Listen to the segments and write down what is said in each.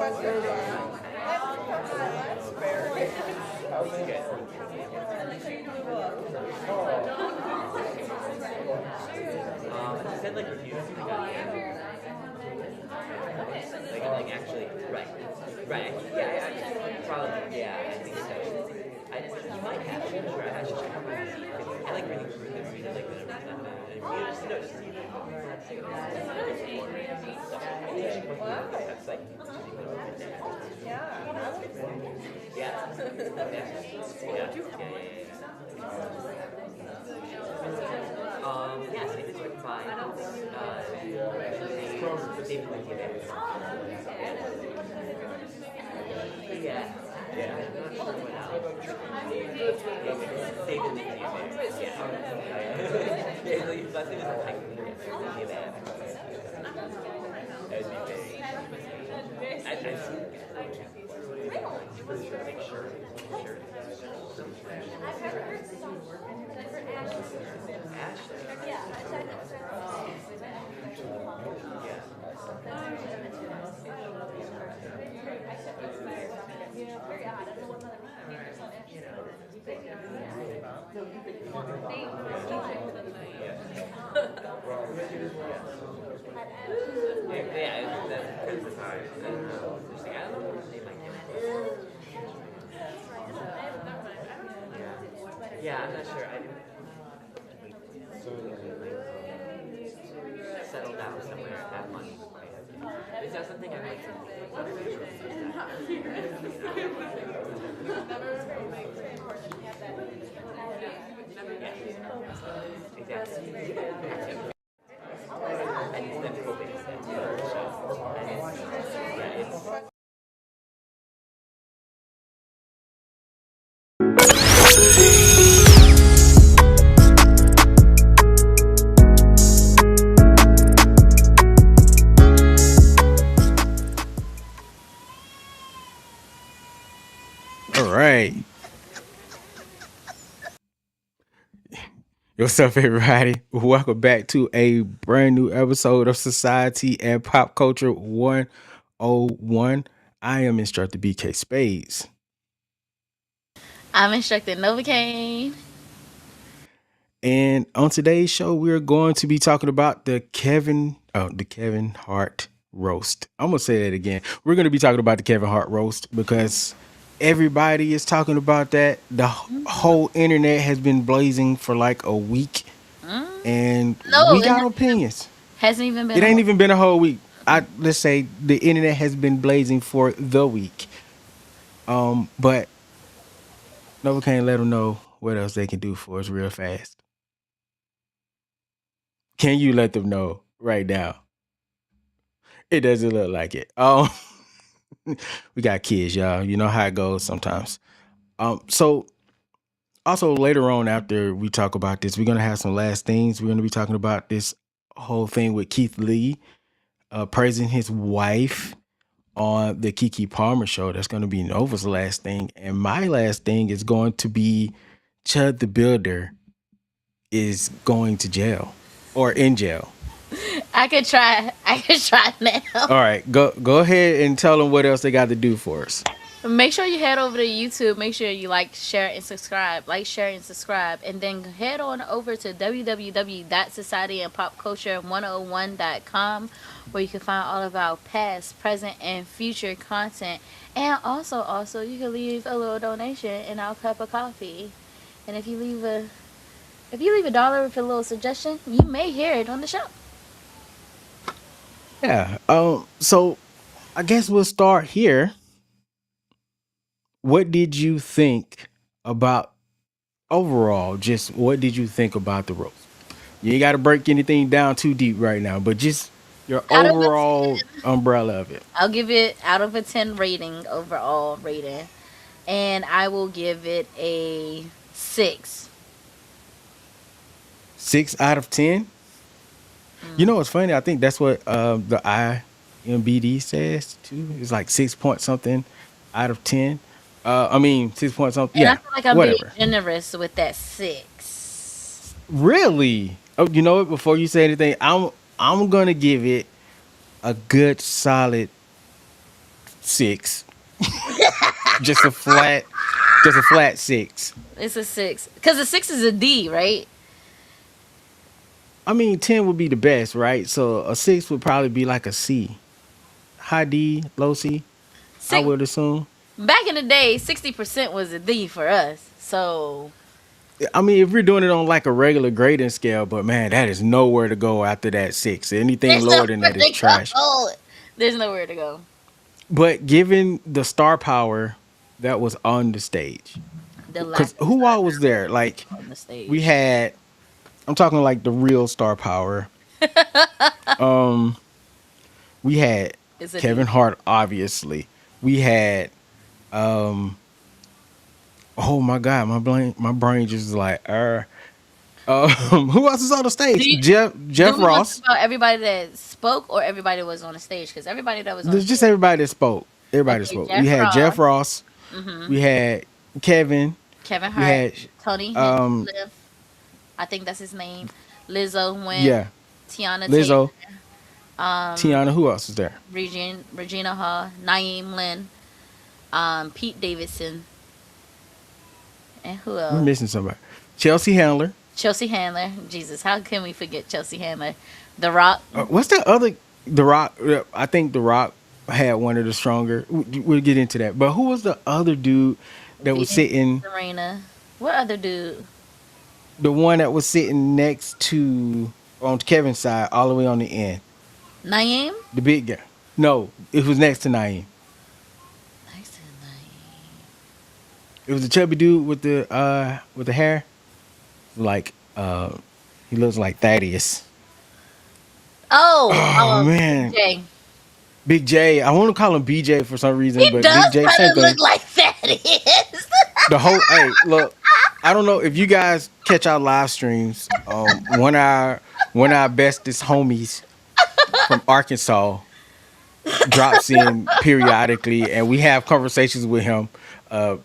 Said like reviews. Like actually, right. Yeah, probably, yeah, I think so. You might have, I'm sure. I just I like reading through them, reading like the that's like, yeah, so it's written by, David Lincoln. Yeah. Yeah. I'm not sure what else. David Lincoln. Yeah. His last name is like that would be very. I've seen yeah, I'm not sure. Settle down somewhere, have money. Is that something I'd like to do? Exactly. All right. What's up, everybody? Welcome back to a brand new episode of Society and Pop Culture 101. I am Instructor BK Spades. I'm Instructor Novocaine. And on today's show, we're going to be talking about the Kevin Hart Roast. I'm going to say that again. We're going to be talking about the Kevin Hart Roast because everybody is talking about that. The whole internet has been blazing for like a week. And we got opinions. Hasn't even been. It ain't even been a whole week. Let's say the internet has been blazing for the week. But Nova can't let them know what else they can do for us real fast. Can you let them know right now? It doesn't look like it. We got kids, y'all. You know how it goes sometimes. So also later on, after we talk about this, we're gonna have some last things. We're gonna be talking about this whole thing with Keith Lee praising his wife on the Keke Palmer show. That's gonna be Nova's last thing, and my last thing is going to be Chud the Builder is going to jail or in jail. I could try now. All right, go ahead and tell them what else they got to do for us. Make sure you head over to YouTube. Make sure you like, share, and subscribe. Like, share, and subscribe. And then head on over to www.societyandpopculture101.com where you can find all of our past, present, and future content. And also, you can leave a little donation in our cup of coffee. And if you leave a $1 with a little suggestion, you may hear it on the show. Yeah. So I guess we'll start here. What did you think about overall? Just what did you think about the roast? You ain't got to break anything down too deep right now, but just your overall umbrella of it. I'll give it out of a 10 rating, overall rating. And I will give it a 6. 6 out of 10? You know what's funny? I think that's what the IMBD says too. It's like 6 point something out of 10. 6 point something. And yeah, I feel like I'm being generous with that 6. Really? Oh, you know what? Before you say anything, I'm gonna give it a good solid 6. just a flat, just a flat 6. It's a 6 because a 6 is a D, right? I mean, 10 would be the best, right? So a 6 would probably be like a C, high D, low C. I Six, would assume. back in the day, 60% was a D for us. So I mean, if we're doing it on like a regular grading scale, but man, that is nowhere to go after that 6. Anything there's lower than nowhere that is to trash. go. There's nowhere to go. But given the star power that was on the stage, The because lack of who star all was there? Like on the stage. we had, I'm talking like the real star power. Um, we had It's a Kevin D. Hart, obviously. We had, um, oh my God, my brain just is like, who else is on the Do stage? you do Jeff we want to Ross. talk about everybody that spoke or everybody that was on the stage? Because everybody that was on the There's just stage. everybody that spoke. Everybody that Okay, spoke. We Jeff had Ross, Jeff Ross. hmm We had Kevin. Kevin We Hart, had Tony um Hinchcliffe, I think that's his name. Lizzo went. yeah, Tiana Taylor, Lizzo, um, Tiana. Who else is there? Regina Hall, Naeem Lynn, Pete Davidson, and who We're else? missing somebody. Chelsea Handler. Chelsea Handler. Jesus, how can we forget Chelsea Handler? The Rock, What's that other? The Rock. I think The Rock had one of the stronger. We'll get into that. But who was the other dude that was Venus, sitting? Serena. What other dude? The one that was sitting next to on Kevin's side, all the way on the end. Naeem? The big guy. No, it was next to Naeem. I said Naeem. It was the chubby dude with the hair. Like he looks like Thaddeus. Oh, Oh man. Jay. Big J. I want to call him BJ for some reason, He but Big does J, kind same of look thing. like that. Is. The whole hey, look, I don't know if you guys catch our live streams. One of our bestest homies from Arkansas drops in periodically, and we have conversations with him. Uh,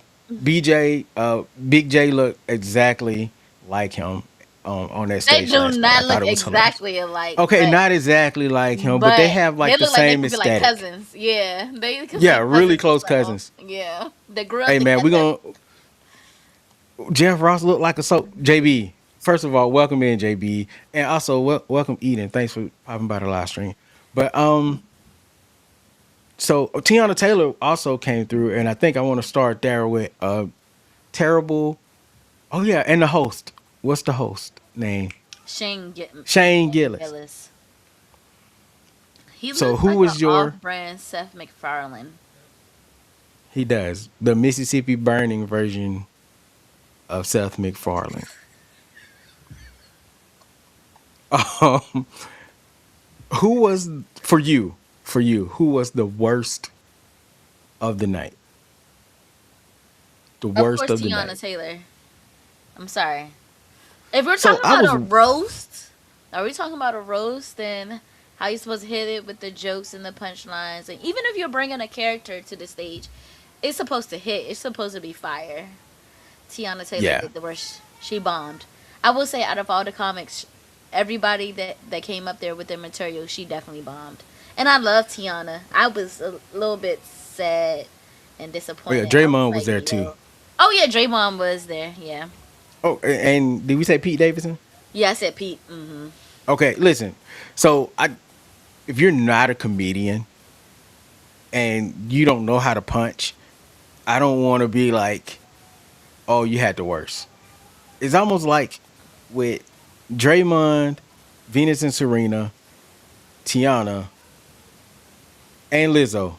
Big J looked exactly like him on that They stage do last night. I not thought look it was hilarious. exactly alike. Okay, not exactly like him, but they have They like the look like they same could be like aesthetic. cousins. Yeah, they could be Yeah, like really cousins close or something. cousins. Yeah, they grew up Hey man, we together. gonna Jeff Ross looked like a soap. JB, first of all, welcome in JB, and also welcome Eden. Thanks for popping by the live stream. But so Tiana Taylor also came through, and I think I want to start there with terrible. Oh yeah, and the host. What's the host name? Shane Gillis. Gillis. He So looks who like was an your? off-brand Seth MacFarlane. He does the Mississippi Burning version of Seth MacFarlane. Um, who was for you? For you, who was the worst of the night? The Of worst course, of the Tiana night. Taylor. I'm sorry. If we're So talking I about a was roast, are we talking about a roast? Then how you supposed to hit it with the jokes and the punchlines? And even if you're bringing a character to the stage, it's supposed to hit. It's supposed to be fire. Tiana Taylor yeah. did the worst. She bombed. I will say, out of all the comics, everybody that came up there with their material, she definitely bombed. And I love Tiana. I was a little bit sad and Oh disappointed. yeah, I Draymond was like, there too. oh yeah, Draymond was there. Yeah. Oh, and did we say Pete Davidson? Yeah, I said Pete. Mm-hmm. Okay, listen. So if you're not a comedian and you don't know how to punch, I don't want to be like, oh, you had the worst. It's almost like with Draymond, Venus and Serena, Tiana, and Lizzo.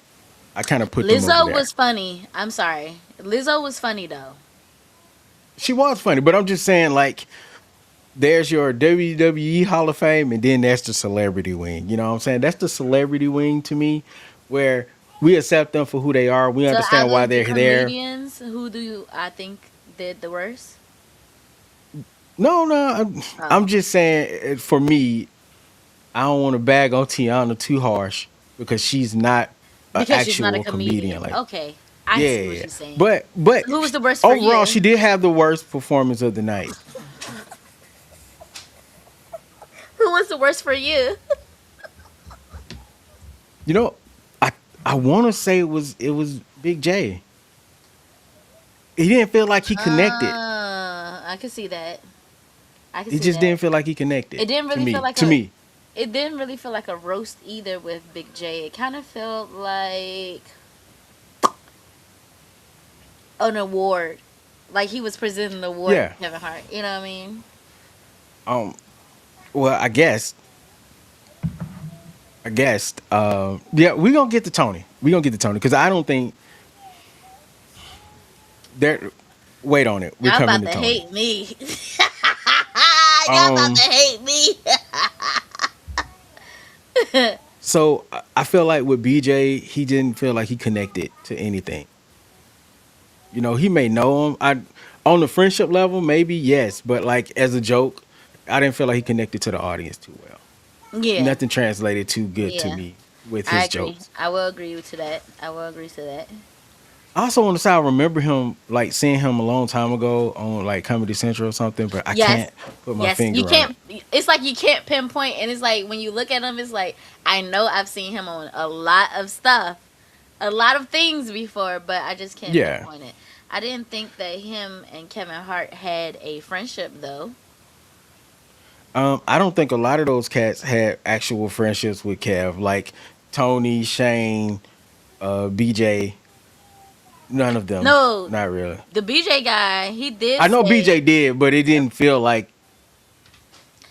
I kind of put them over Lizzo there. was funny. I'm sorry. Lizzo was funny though. She was funny, but I'm just saying, like, there's your WWE Hall of Fame, and then there's the celebrity wing. You know what I'm saying? That's the celebrity wing to me, where we accept them for who they are. We So understand out why of the they're there. comedians, who do you I think did the worst? No, Oh. I'm just saying, for me, I don't want to bag on Tiana too harsh because she's not an Because she's not a actual comedian. comedian. Like, Okay. I yeah, see what yeah. you're saying. But Who was the worst for overall, you? she did have the worst performance of the night. Who was the worst for you? You know, I want to say it was Big J. He didn't feel like he connected. I could see that. I could It see just that. didn't feel like he connected It didn't to really feel me. like To a. me, It didn't really feel like a roast either with Big J. It kind of felt like an award, like he was presenting an award yeah. to Kevin Hart. You know what I mean? Um. Well, I guess. Yeah, we gonna get to Tony. We gonna get to Tony because I don't think there. Wait on it. We're Y'all coming about to to Tony. hate me. Y'all about to Um. hate me. So I feel like with BJ, he didn't feel like he connected to anything. He may know him. I On the friendship level, maybe yes, but like as a joke, I didn't feel like he connected to the audience too well. Yeah, Nothing translated too good to yeah. me with I his agree. jokes. I will agree to that. I will agree to that. I also want to say I remember him like seeing him a long time ago on like Comedy Central or something, but I Yes. can't put my Yes. You finger on it. can't it's like you can't pinpoint, and it's like when you look at him it's like I know I've seen him on a lot of stuff, a lot of things before, but I just can't Yeah. pinpoint it. I didn't think that him and Kevin Hart had a friendship though. I don't think a lot of those cats had actual friendships with Kev, like Tony, Shane, BJ. None of them. No, Not really. the BJ guy, he did I know say BJ did, but it didn't feel like.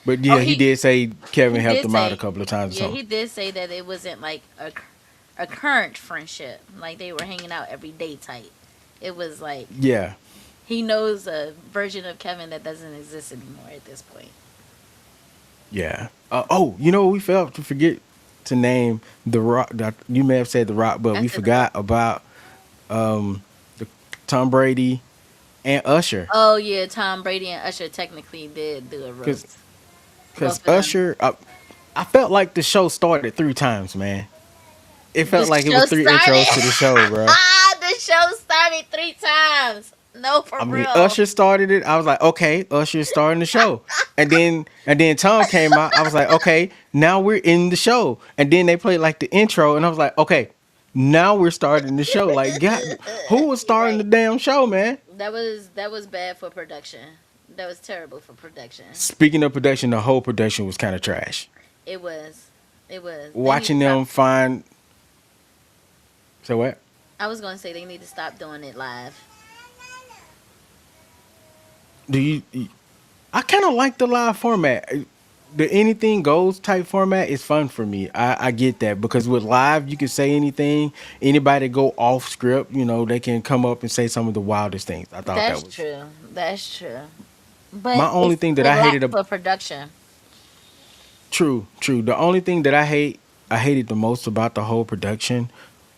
But oh yeah, he did say Kevin he helped did him out a say couple of times or yeah, something. he did say that it wasn't like a current friendship, like they were hanging out every day type. It was like Yeah, he knows a version of Kevin that doesn't exist anymore at this point. yeah. Oh, we failed to forget to name the Rock. You may have said the Rock, but I we said the rock. forgot about the Tom Brady and Usher, Oh yeah, Tom Brady and Usher technically did do a because roast. because Both of them. Usher. I felt like the show started 3 times, man. It The felt like it was show three started. intros to the show, bro. The show started 3 times. No, for I mean, real. Usher started it. I was like, okay, Usher's starting the show. And then Tom came out. I was like, okay, now we're in the show. And then they played like the intro, and I was like, okay, now we're starting the show. Like, God, who was You're starting the right. damn show, man? That was bad for production. That was terrible for production. Speaking of production, the whole production was kind of trash. It was. It was. They need to Watching stop. them find. So what? I was gonna say they need to stop doing it live. Do you? I kind of like the live format. The anything goes type format is fun for me. I get that because with live you can say anything. Anybody go off script, they can come up and say some of the wildest things. I thought that That's was true. That's true. my But only thing that it I hated. lacks for production. True, true. The only thing that I hated the most about the whole production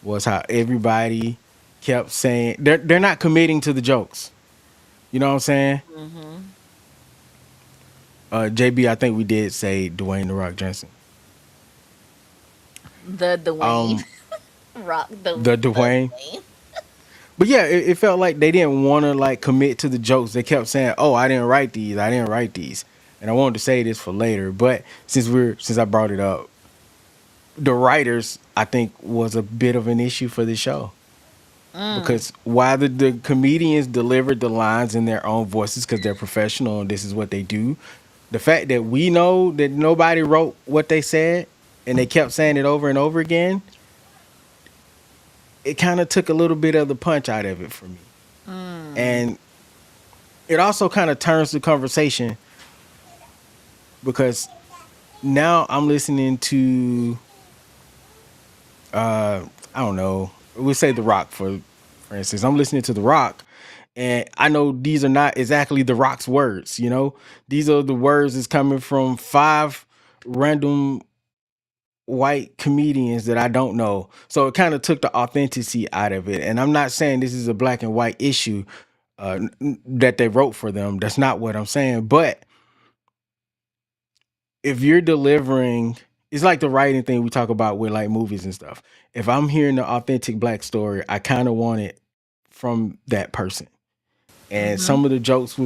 was how everybody kept saying they're not committing to the jokes. You know what I'm saying? Hmm. JB, I think we did say Dwayne the Rock Johnson. The Dwayne Um, Rock the the Dwayne. Dwayne. But yeah, it felt like they didn't want to like commit to the jokes. They kept saying, "Oh, I didn't write these. I didn't write these." And I wanted to say this for later, but since I brought it up, the writers I think was a bit of an issue for the show Mm. because while the comedians delivered the lines in their own voices because they're professional and this is what they do, the fact that we know that nobody wrote what they said and they kept saying it over and over again, it kind of took a little bit of the punch out of it for me. Mm. And it also kind of turns the conversation because now I'm listening to I don't know, we'll say The Rock for instance. I'm listening to The Rock and I know these are not exactly The Rock's words. These are the words that's coming from five random white comedians that I don't know. So it kind of took the authenticity out of it. And I'm not saying this is a black and white issue that they wrote for them. That's not what I'm saying. But if you're delivering, it's like the writing thing we talk about with like movies and stuff. If I'm hearing the authentic black story, I kind of want it from that person. And Mhm. some of the jokes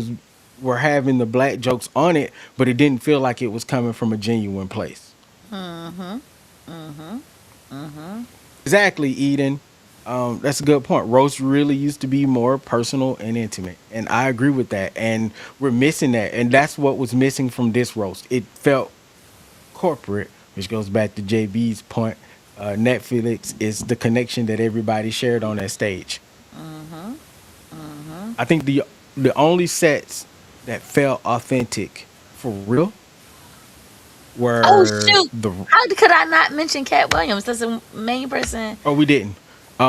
were having the black jokes on it, but it didn't feel like it was coming from a genuine place. Mhm. Mhm. Mhm. Exactly, Eden. That's a good point. Roast really used to be more personal and intimate, and I agree with that. And we're missing that, and that's what was missing from this roast. It felt corporate, which goes back to JB's point. Netflix is the connection that everybody shared on that stage. Mm-hmm. Mm-hmm. I think the only sets that felt authentic for real Oh were shoot! the. How could I not mention Cat Williams? That's the main person Oh, we didn't.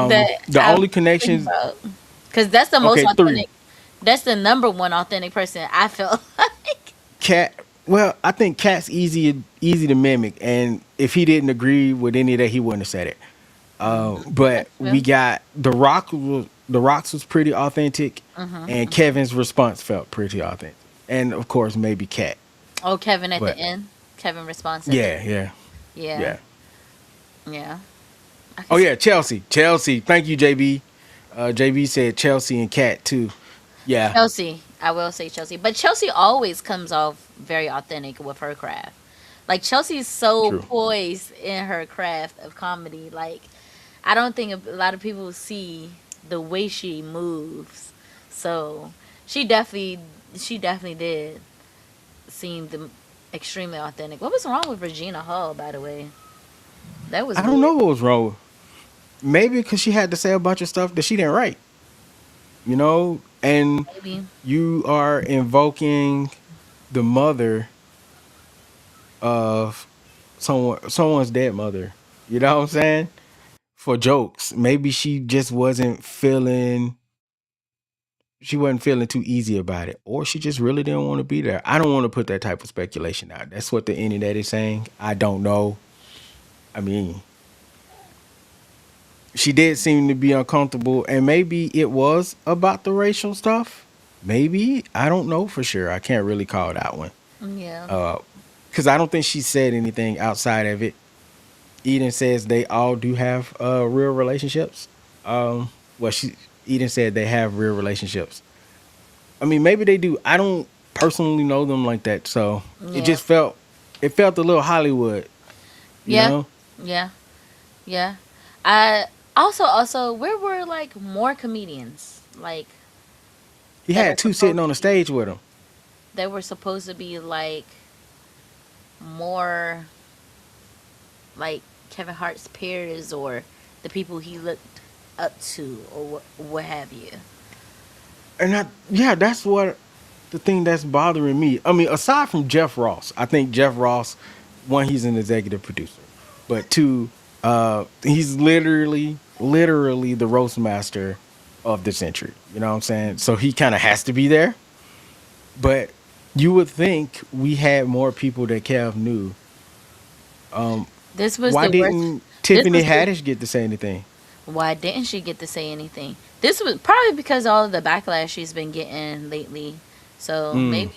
that The I only was thinking connections. about. Because that's the most Okay, three. authentic. That's the number one authentic person I feel like. Cat. Well, I think Cat's easy to mimic, and if he didn't agree with any of that, he wouldn't have said it. But That's we true. got the Rocks was pretty authentic, and Mm-hmm. Kevin's response felt pretty authentic, and of course maybe Cat. Oh, Kevin at the But end. Kevin responds at the yeah, end. yeah, Yeah. yeah. Yeah. I can Oh see. yeah, Chelsea. Thank you, JB. JB said Chelsea and Cat too. Yeah, Chelsea. I will say Chelsea. But Chelsea always comes off very authentic with her craft. Like Chelsea's so true. poised in her craft of comedy. Like I don't think a lot of people see the way she moves. So she definitely did seem extremely authentic. What was wrong with Regina Hall, by the way? That was I don't weird. know what was wrong. Maybe because she had to say a bunch of stuff that she didn't write. And Maybe. you are invoking the mother of someone's dead mother. You know what I'm saying? For jokes. Maybe she wasn't feeling too easy about it. Or she just really didn't want to be there. I don't want to put that type of speculation out. That's what the internet is saying. I don't know. I mean, she did seem to be uncomfortable, and maybe it was about the racial stuff. Maybe. I don't know for sure. I can't really call that one. Yeah. Because I don't think she said anything outside of it. Eden says they all do have real relationships. Well, she Eden said they have real relationships. I mean, maybe they do. I don't personally know them like that, so Yeah. it felt a little Hollywood, you Yeah. know. Yeah. Yeah. I also where were like more comedians? Like He that are had two sitting supposed on to the be stage with him. that were supposed to be like more like Kevin Hart's peers or the people he looked up to or what have you. And yeah, that's what the thing that's bothering me. I mean, aside from Jeff Ross, I think Jeff Ross, one, he's an executive producer, but two, he's literally the roast master of the century. You know what I'm saying? So he kind of has to be there. But you would think we had more people that Kev knew. This was Why the worst. didn't This Tiffany was the Haddish get to say anything? Why didn't she get to say anything? This was probably because all of the backlash she's been getting lately. So Mm,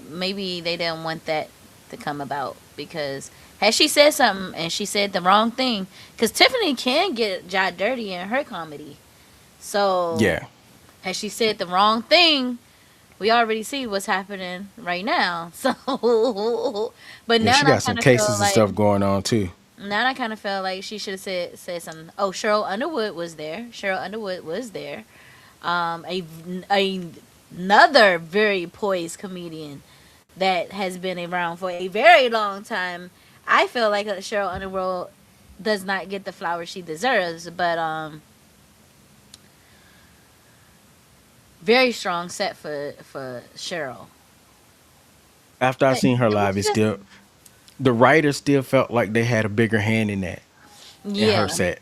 maybe they didn't want that to come about because had she said something and she said the wrong thing, because Tiffany can get jot dirty in her comedy. So yeah, had she said the wrong thing, we already see what's happening right now. So, but yeah, now she I got some kind of feel cases and like stuff going on too. now I kind of felt like she should have said something. Oh, Cheryl Underwood was there. Cheryl Underwood was there. A another very poised comedian that has been around for a very long time. I feel like Cheryl Underwood does not get the flowers she deserves, but very strong set for Cheryl. After I But seen her it live, was it's just still the writers still felt like they had a bigger hand in that in her yeah, set.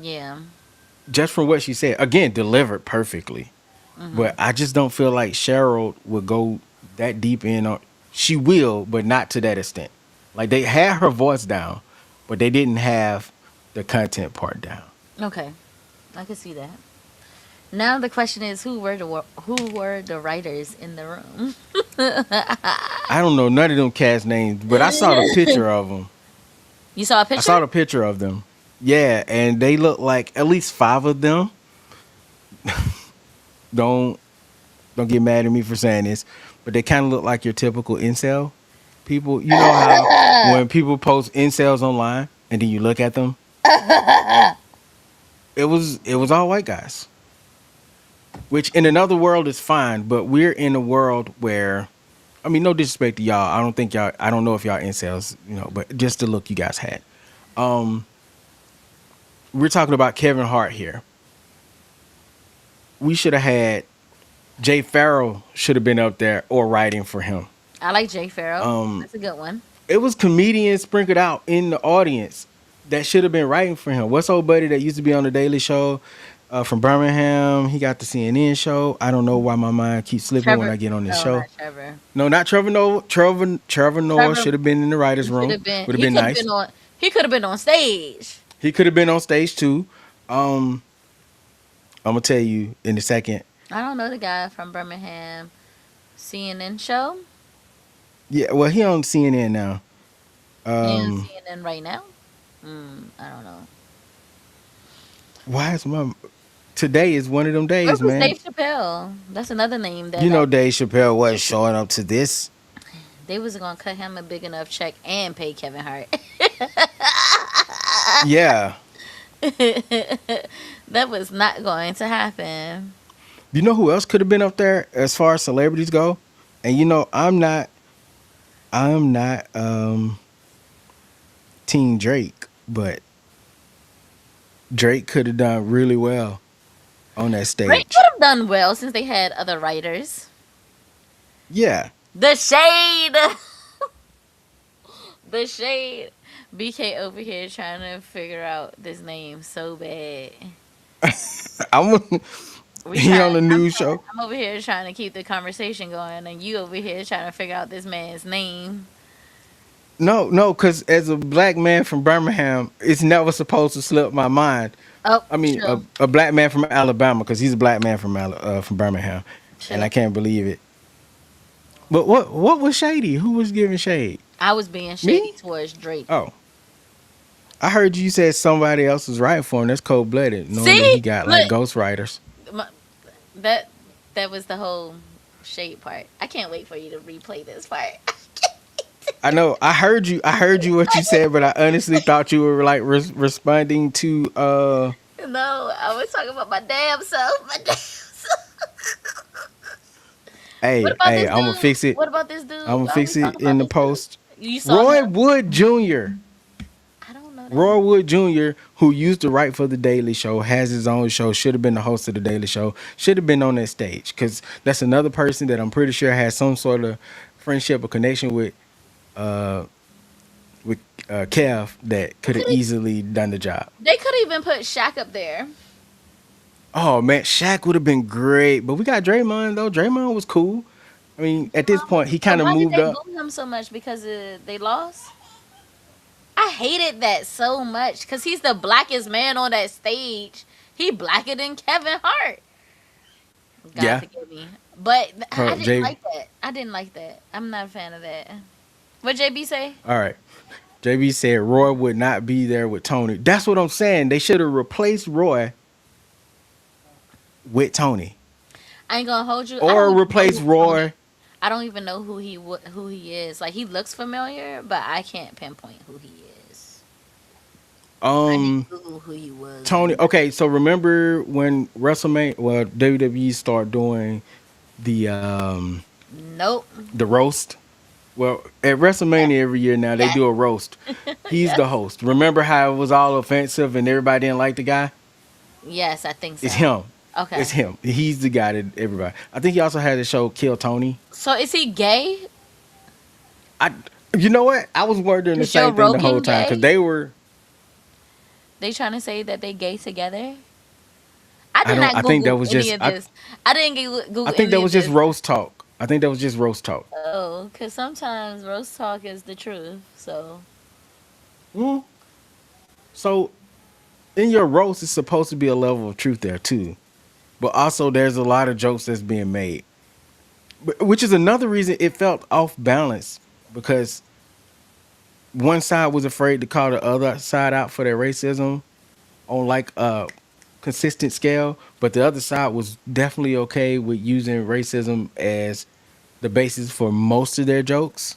yeah. Just from what she said, again, delivered perfectly. Hmm. But I just don't feel like Cheryl would go that deep in on. She will, but not to that extent. Like they had her voice down, but they didn't have the content part down. Okay, I can see that. Now the question is, who were the writers in the room? I don't know none of them cast names, but I saw the picture of them. You saw a I picture? saw the picture of them. Yeah, and they look like at least five of them. Don't don't get mad at me for saying this, but they kind of look like your typical incel people. You know how when people post incels online and then you look at them it was all white guys, which in another world is fine, but we're in a world where, I mean, no disrespect to y'all. I don't know if y'all incels, but just the look you guys had. Um, we're talking about Kevin Hart here. We should have had Jay Farrell should have been up there or writing for him. I like Jay Farrell. Um, That's a good one. it was comedians sprinkled out in the audience that should have been writing for him. What's old buddy that used to be on the Daily Show from Birmingham? He got the CNN show. I don't know why my mind keeps slipping when Trevor. I get on this No, show. not Trevor. No, not Trevor Noah. Trevor Noah Trevor should have been in the writers' should room. have been. Would have He been could have nice. been on. He could have been on stage. He could have been on stage too. Um, I'm gonna tell you in a second. I don't know the guy from Birmingham CNN show. Yeah, well, he on CNN now. He on Um, CNN right now. I don't know. why is my today is one of them Where days, was man. Dave Chappelle? That's another name that You know, Dave Chappelle wasn't showing up to this. they was gonna cut him a big enough check and pay Kevin Hart. Yeah. That was not going to happen. You know who else could have been up there as far as celebrities go? And I'm not Team Drake, but Drake could have done really well on that Drake stage. could have done well since they had other writers. Yeah. The shade. The shade. BK over here trying to figure out this name so bad. I'm he on the news show. I'm over here trying to keep the conversation going, and you over here trying to figure out this man's name. No, because as a black man from Birmingham, it's never supposed to slip my mind. Oh, I mean, true. a black man from Alabama, because he's a black man from Birmingham, and True. I can't believe it. But what was shady? Who was giving shade? I was being shady Me? towards Drake. Oh, I heard you said somebody else was writing for him. That's cold blooded, knowing that he See? got like Look, ghostwriters. my, that that was the whole shade part. I can't wait for you to replay this part. I know. I heard you. I heard you what you said, but I honestly thought you were like responding to. No, I was talking about my damn self. My damn self. What Hey, about hey, this I'm gonna dude? fix it. What about this dude? I'm gonna Are we fix it talking in about the this dude? post. You saw Roy him? Wood Jr. I don't know that. Roy Wood Jr., who used to write for The Daily Show, has his own show, should have been the host of The Daily Show, should have been on that stage. Because that's another person that I'm pretty sure has some sort of friendship or connection uh, with Kev that could have easily done the job. They could even put Shaq up there. Oh, man, Shaq would have been great. But we got Draymond, though. Draymond was cool. I mean, at this point, he But kind of why did moved they up. boo him so much? Because they lost? I hated that so much because he's the blackest man on that stage. He blacker than Kevin Hart. God Yeah. forgive me. But I didn't Jay. like that. I didn't like that. I'm not a fan of that. What JB say? All right. JB said Roy would not be there with Tony. That's what I'm saying. They should have replaced Roy with Tony, I ain't gonna hold you. or replace Roy. I don't even know who he is. Like he looks familiar, but I can't pinpoint who he is. I need to Google who he was. Tony. Okay, so remember when WrestleMania? Well, WWE started doing Nope. the roast. Well, at WrestleMania every year now they do a roast. He's the host. Remember how it was all offensive and everybody didn't like the guy? Yes, I think so. It's him. Okay. It's him. He's the guy that everybody. I think he also had the show Kill Tony. So is he gay? You know what? I was wondering the Is Joe same thing the whole Rogan time because gay? they were. They trying to say that they gay together? I I did don't. not I Google think that was any just. of this. I didn't Google. I think that any was of just this. roast talk. I think that was just roast talk. Oh, because sometimes roast talk is the truth. So Mm. So, in your roast, it's supposed to be a level of truth there too, but also there's a lot of jokes that's being made, which is another reason it felt off balance because one side was afraid to call the other side out for their racism on like a consistent scale, but the other side was definitely okay with using racism as the basis for most of their jokes.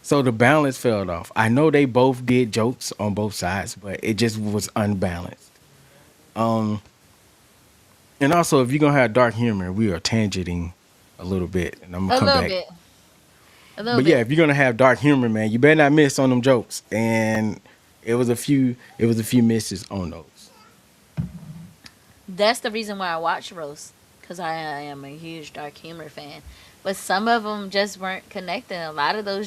So the balance fell off. I know they both did jokes on both sides, but it just was unbalanced. Um, and also, if you're gonna have dark humor, we are tangenting a little bit, and I'm gonna A come little back. bit. A little But yeah, bit. if you're gonna have dark humor, man, you better not miss on them jokes. And it was a few misses on those. That's the reason why I watch roast, because I am a huge dark humor fan. But some of them just weren't connecting. A lot of the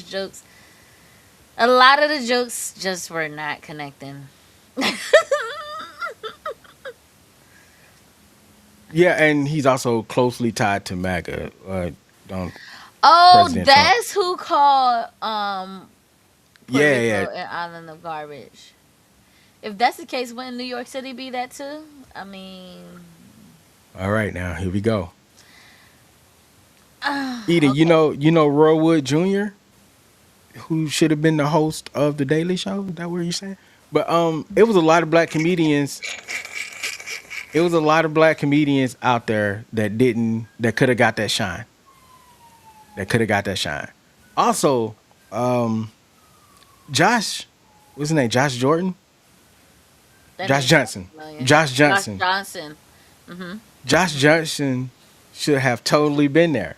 jokes just were not connecting. Yeah, and he's also closely tied to MAGA, don't Oh, President Trump. that's who called Puerto Yeah, Rico yeah. an island of garbage. If that's the case, wouldn't New York City be that too? I mean, All right, now here we go. Eden, okay. you know Roy Wood Jr., who should have been the host of the Daily Show. Is that what you're saying? But it was a lot of black comedians. It was a lot of black comedians out there that could have got that shine. That could have got that shine. Also, um, Josh, what's his name? Josh Jordan, That Josh name sounds Johnson, familiar. Josh Josh Johnson, Johnson. Mm-hmm. Josh Johnson should have totally been there.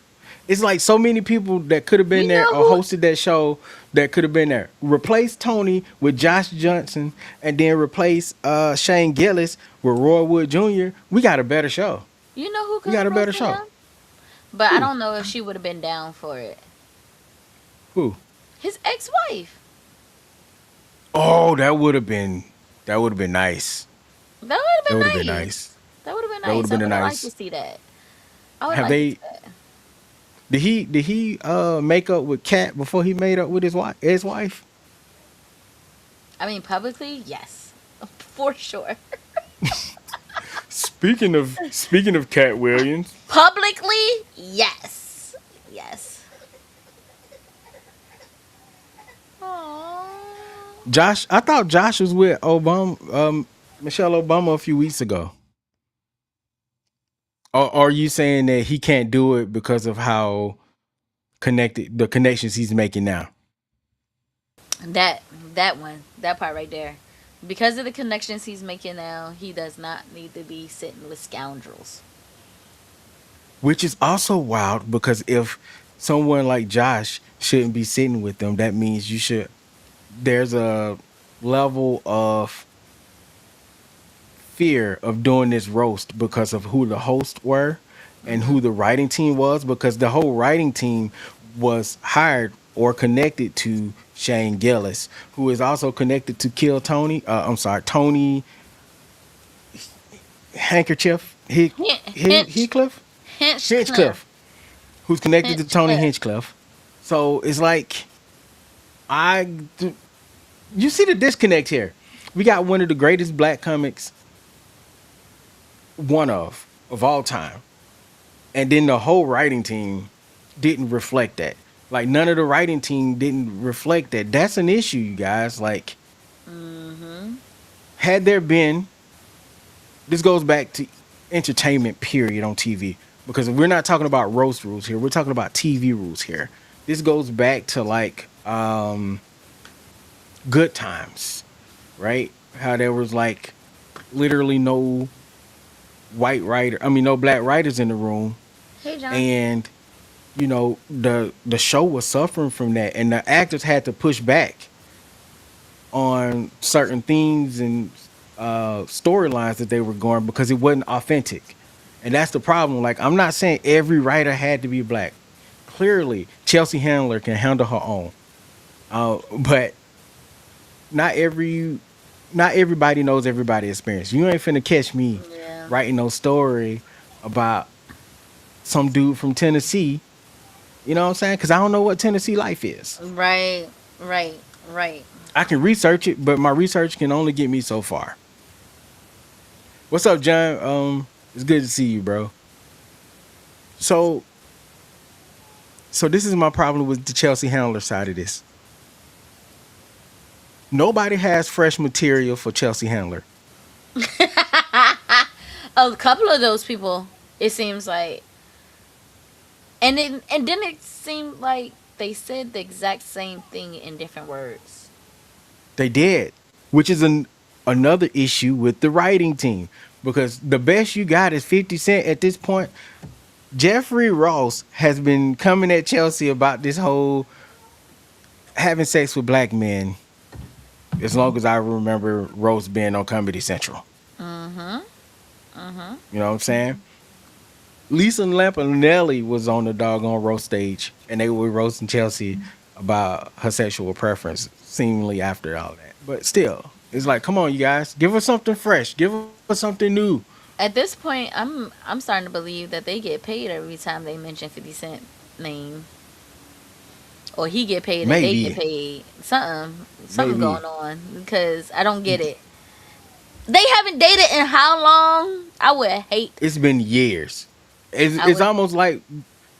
It's like so many people that could have been You there know or who? hosted that show that could have been there. Replace Tony with Josh Johnson and then replace Shane Gillis with Roy Wood Jr. We got a better show. You know who We could got have a better roasted show. him? But I Who? don't know if she would have been down for it. Who? His ex-wife. Oh, that would have been nice. That That would would have have been been nice. nice. That would have been That would nice. have I been a would have liked to nice. see that. I would Have like to see they that. did he make up with Kat before he made up with his wife? I mean, publicly, yes, for sure. Speaking of Cat Williams, Publicly, yes, yes. Aww. Josh, I thought Josh was with Michelle Obama a few weeks ago. Or are you saying that he can't do it because of how connected the connections he's making now? That that part right there. Because of the connections he's making now, he does not need to be sitting with scoundrels. Which is also wild because if someone like Josh shouldn't be sitting with them, that means you should. There's a level of fear of doing this roast because of who the hosts were and Hmm. who the writing team was, because the whole writing team was hired or connected to Shane Gillis, who is also connected to Kill Tony. I'm sorry, Tony Handkerchief Hinch, Heathcliff, Hinchcliffe, Hinchcliffe, who's connected to Tony Hinchcliffe. Hinchcliffe. So it's like I, you see the disconnect here. We got one of the greatest black comics, one of all time, and then the whole writing team didn't reflect that. Like none of the writing team didn't reflect that. That's an issue, you guys. Like, Mm-hmm. had there been, this goes back to entertainment period on TV, because we're not talking about roast rules here. We're talking about TV rules here. This goes back to like good times, right? How there was like literally no no black writers in the room, Hey, John. and the show was suffering from that, and the actors had to push back on certain themes and storylines that they were going because it wasn't authentic, and that's the problem. Like, I'm not saying every writer had to be black. Clearly Chelsea Handler can handle her own, but not every not everybody knows everybody's experience. You ain't finna catch me Yeah. writing no story about some dude from Tennessee. You know what I'm saying? Because I don't know what Tennessee life is. Right. Right. Right. I can research it, but my research can only get me so far. What's up, John? It's good to see you, bro. So, so this is my problem with the Chelsea Handler side of this. Nobody has fresh material for Chelsea Handler. A couple of those people, it seems like, and then it seemed like they said the exact same thing in different words. They did, which is another issue with the writing team. because the best you got is 50 Cent at this point. Jeffrey Ross has been coming at Chelsea about this whole having sex with black men as long as I remember Ross being on Comedy Central. Mm-hmm. Mm-hmm. You know what I'm saying? Lisa Lampanelli was on the doggone roast stage, and they were roasting Chelsea about her sexual preference, seemingly after all that. But still, it's like, come on, you guys, give us something fresh, give us something new. At this point, I'm starting to believe that they get paid every time they mention 50 Cent name, or he get paid and they get Maybe, paid. Something maybe going on because I don't get it. They haven't dated in how long? I would hate. it's been years. I It's would. almost like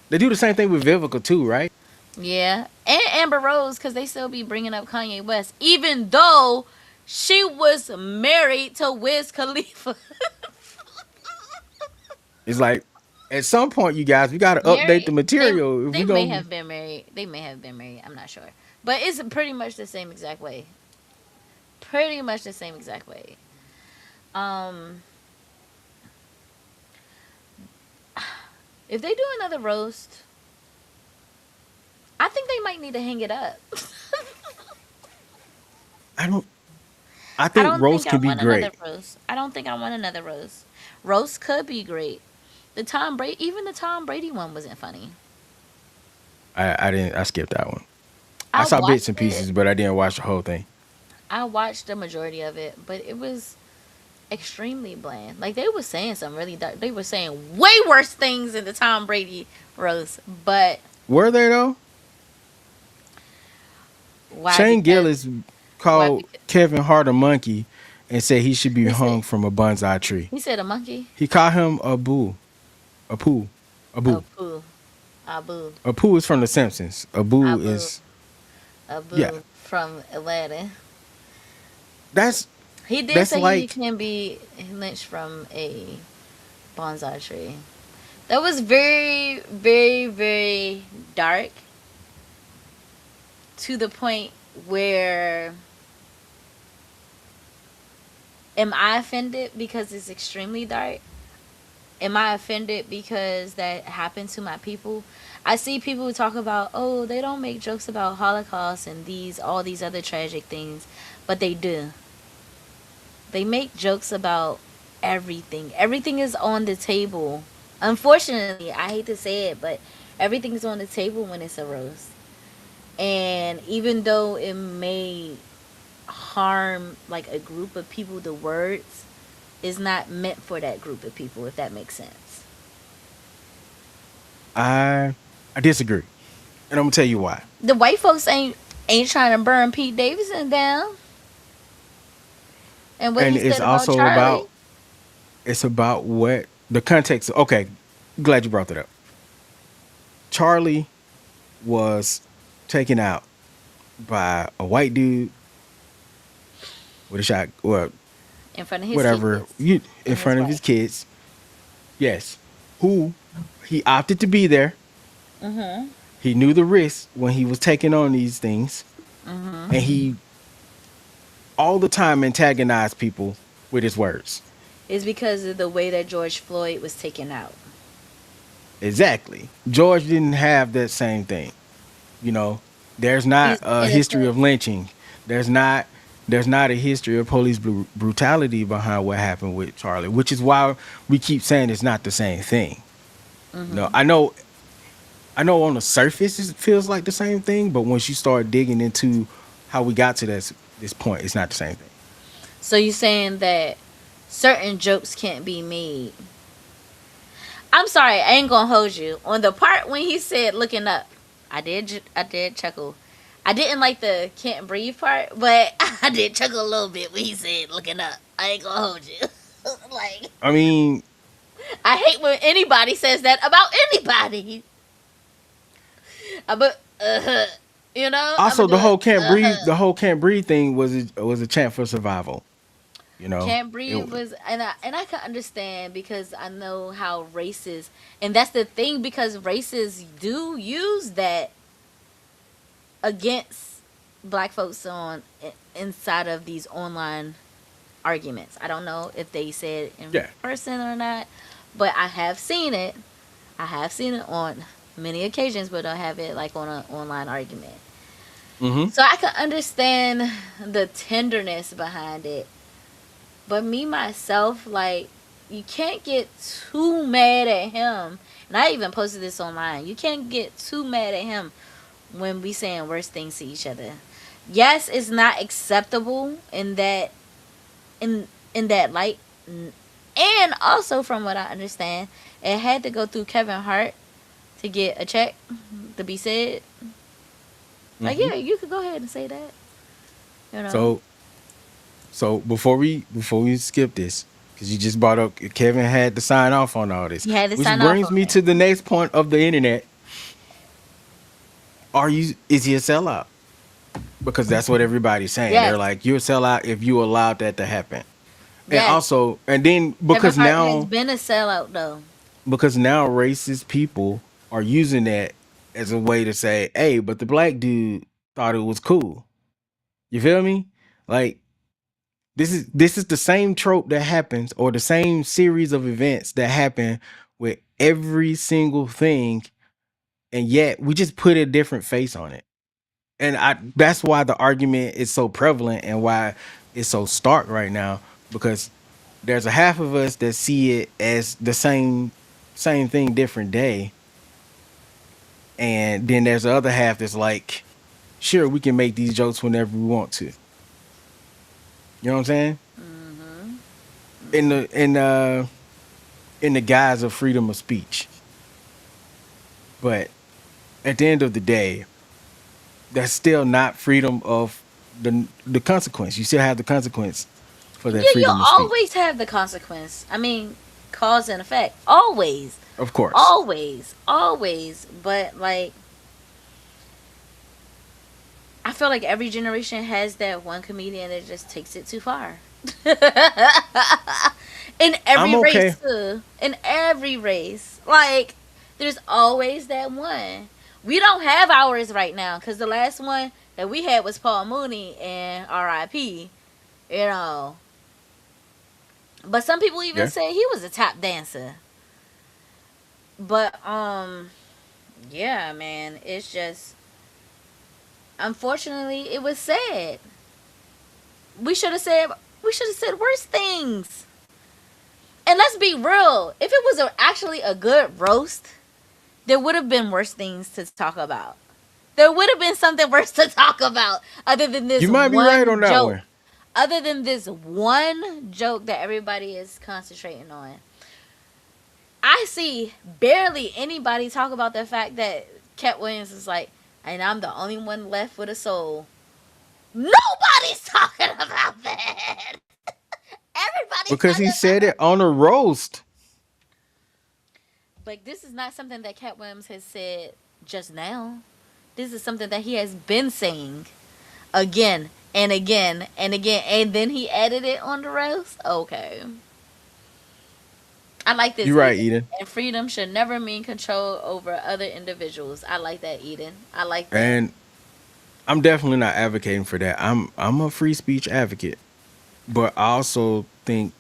they do the same thing with Vivica too, right? Yeah, and Amber Rose because they still be bringing up Kanye West, even though she was married to Wiz Khalifa. It's like at some point, you guys, we got to update the Married. material if They we may gonna. have been married. They may have been married. I'm not sure, but it's pretty much the same exact way. Pretty much the same exact way. Um, if they do another roast, I think they might need to hang it up. I don't. I I think don't roast think I can be want another great. roast. I don't think I want another roast. Roast could be great. Even the Tom Brady one wasn't funny. I didn't. I skipped that one. I I saw bits watched and it. pieces, but I didn't watch the whole thing. I watched the majority of it, but it was extremely bland. Like they were saying some really dark. They were saying way worse things in the Tom Brady roast. But Were they though? why? Shane Because Gillis why? called Because Kevin Hart a monkey and said he should be he said hung from a bonsai tree. he said a monkey. He called him a poo, a boo. Abu, Abu, A poo is from The Simpsons. A boo Abu, is yeah. Abu from Aladdin. That's He did that's say he like can be lynched from a bonsai tree. That was very, very, very dark to the point where am I offended because it's extremely dark? Am I offended because that happened to my people? I see people who talk about, oh, they don't make jokes about Holocaust and all these other tragic things, but they do. They make jokes about everything. Everything is on the table. Unfortunately, I hate to say it, but everything is on the table when it's a roast. And even though it may harm like a group of people, the words is not meant for that group of people, if that makes sense. I disagree, and I'm gonna tell you why. The white folks ain't trying to burn Pete Davidson down and what And he it's said about also Charlie. about what the context. Okay, glad you brought that up. Charlie was taken out by a white dude with a shot, or In front of his whatever, kids you in and his front of his wife. kids. Yes, who he opted to be there. Mm-hmm. He knew the risk when he was taking on these things, Mm-hmm. and he all the time antagonized people with his words. Is because of the way that George Floyd was taken out. Exactly. George didn't have that same thing. You know, there's not He's a history innocent. of lynching. There's not a history of police brutality behind what happened with Charlie, which is why we keep saying it's not the same thing. No, Mm-hmm. I know on the surface it feels like the same thing, but once you start digging into how we got to this point, it's not the same thing. So you saying that certain jokes can't be made? I'm sorry, I ain't gonna hold you on the part when he said looking up. I did chuckle. I didn't like the can't breathe part, but I did chuckle a little bit when he said looking up. I ain't gonna hold you. Like I mean, I hate when anybody says that about anybody. But you know, I'm also gonna do it. the whole can't breathe thing was a chant for survival. You know, Can't breathe was, and I can understand because I know how racist, and that's the thing because racists do use that against black folks inside of these online arguments. I don't know if they said in Yeah. person or not, but I have seen it. I have seen it on many occasions, but I have it like on an online argument. Mm-hmm. So I can understand the tenderness behind it. But me myself, like, you can't get too mad at him. And I even posted this online. You can't get too mad at him when we saying worse things to each other. Yes, it's not acceptable in that light. And also from what I understand, it had to go through Kevin Hart to get a check to be said. Like, Mm-hmm. yeah, you could go ahead and say that. You know. So before we skip this, because you just brought up Kevin had to sign off on all this, He had to which sign off brings on me it. to the next point of the internet. Is he a sellout? Because that's what everybody's saying. They're Yes. like, you're a sellout if you allowed that to happen. And Yes. also, and then Kevin Hart has been a sellout though. because now racist people are using that as a way to say, hey, but the black dude thought it was cool. You feel me? Like this is the same trope that happens, or the same series of events that happen with every single thing, and yet we just put a different face on it. And that's why the argument is so prevalent and why it's so stark right now, because there's a half of us that see it as the same thing, different day, and then there's the other half that's like, sure, we can make these jokes whenever we want to. You know what I'm saying? Mm-hmm. In the guise of freedom of speech. But at the end of the day, that's still not freedom of the consequence. You still have the consequence for that Yeah, you'll freedom of speech. always have the consequence. I mean, cause and effect. Always. Of course. Always. Always. But like, I feel like every generation has that one comedian that just takes it too far. In every I'm okay. race too. In every race. Like, there's always that one. We don't have ours right now because the last one that we had was Paul Mooney and R.I.P. You know. But some people even Yeah. say he was a tap dancer. But yeah, man, it's just unfortunately it was sad. We should have said worse things. And let's be real, if it was actually a good roast, there would have been worse things to talk about. There would have been something worse to talk about other than this You might be right on one that joke. one. Other than this one joke that everybody is concentrating on. I see barely anybody talk about the fact that Cat Williams is like, and I'm the only one left with a soul. Nobody's talking about that. Everybody's Because talking he said about it on a roast. like this is not something that Cat Williams has said just now. This is something that he has been saying again and again and again, and then he added it on the roast. Okay. I like this, You're right, Eden. Eden. And freedom should never mean control over other individuals. I like that, Eden. I like that. And I'm definitely not advocating for that. I'm a free speech advocate. But I also think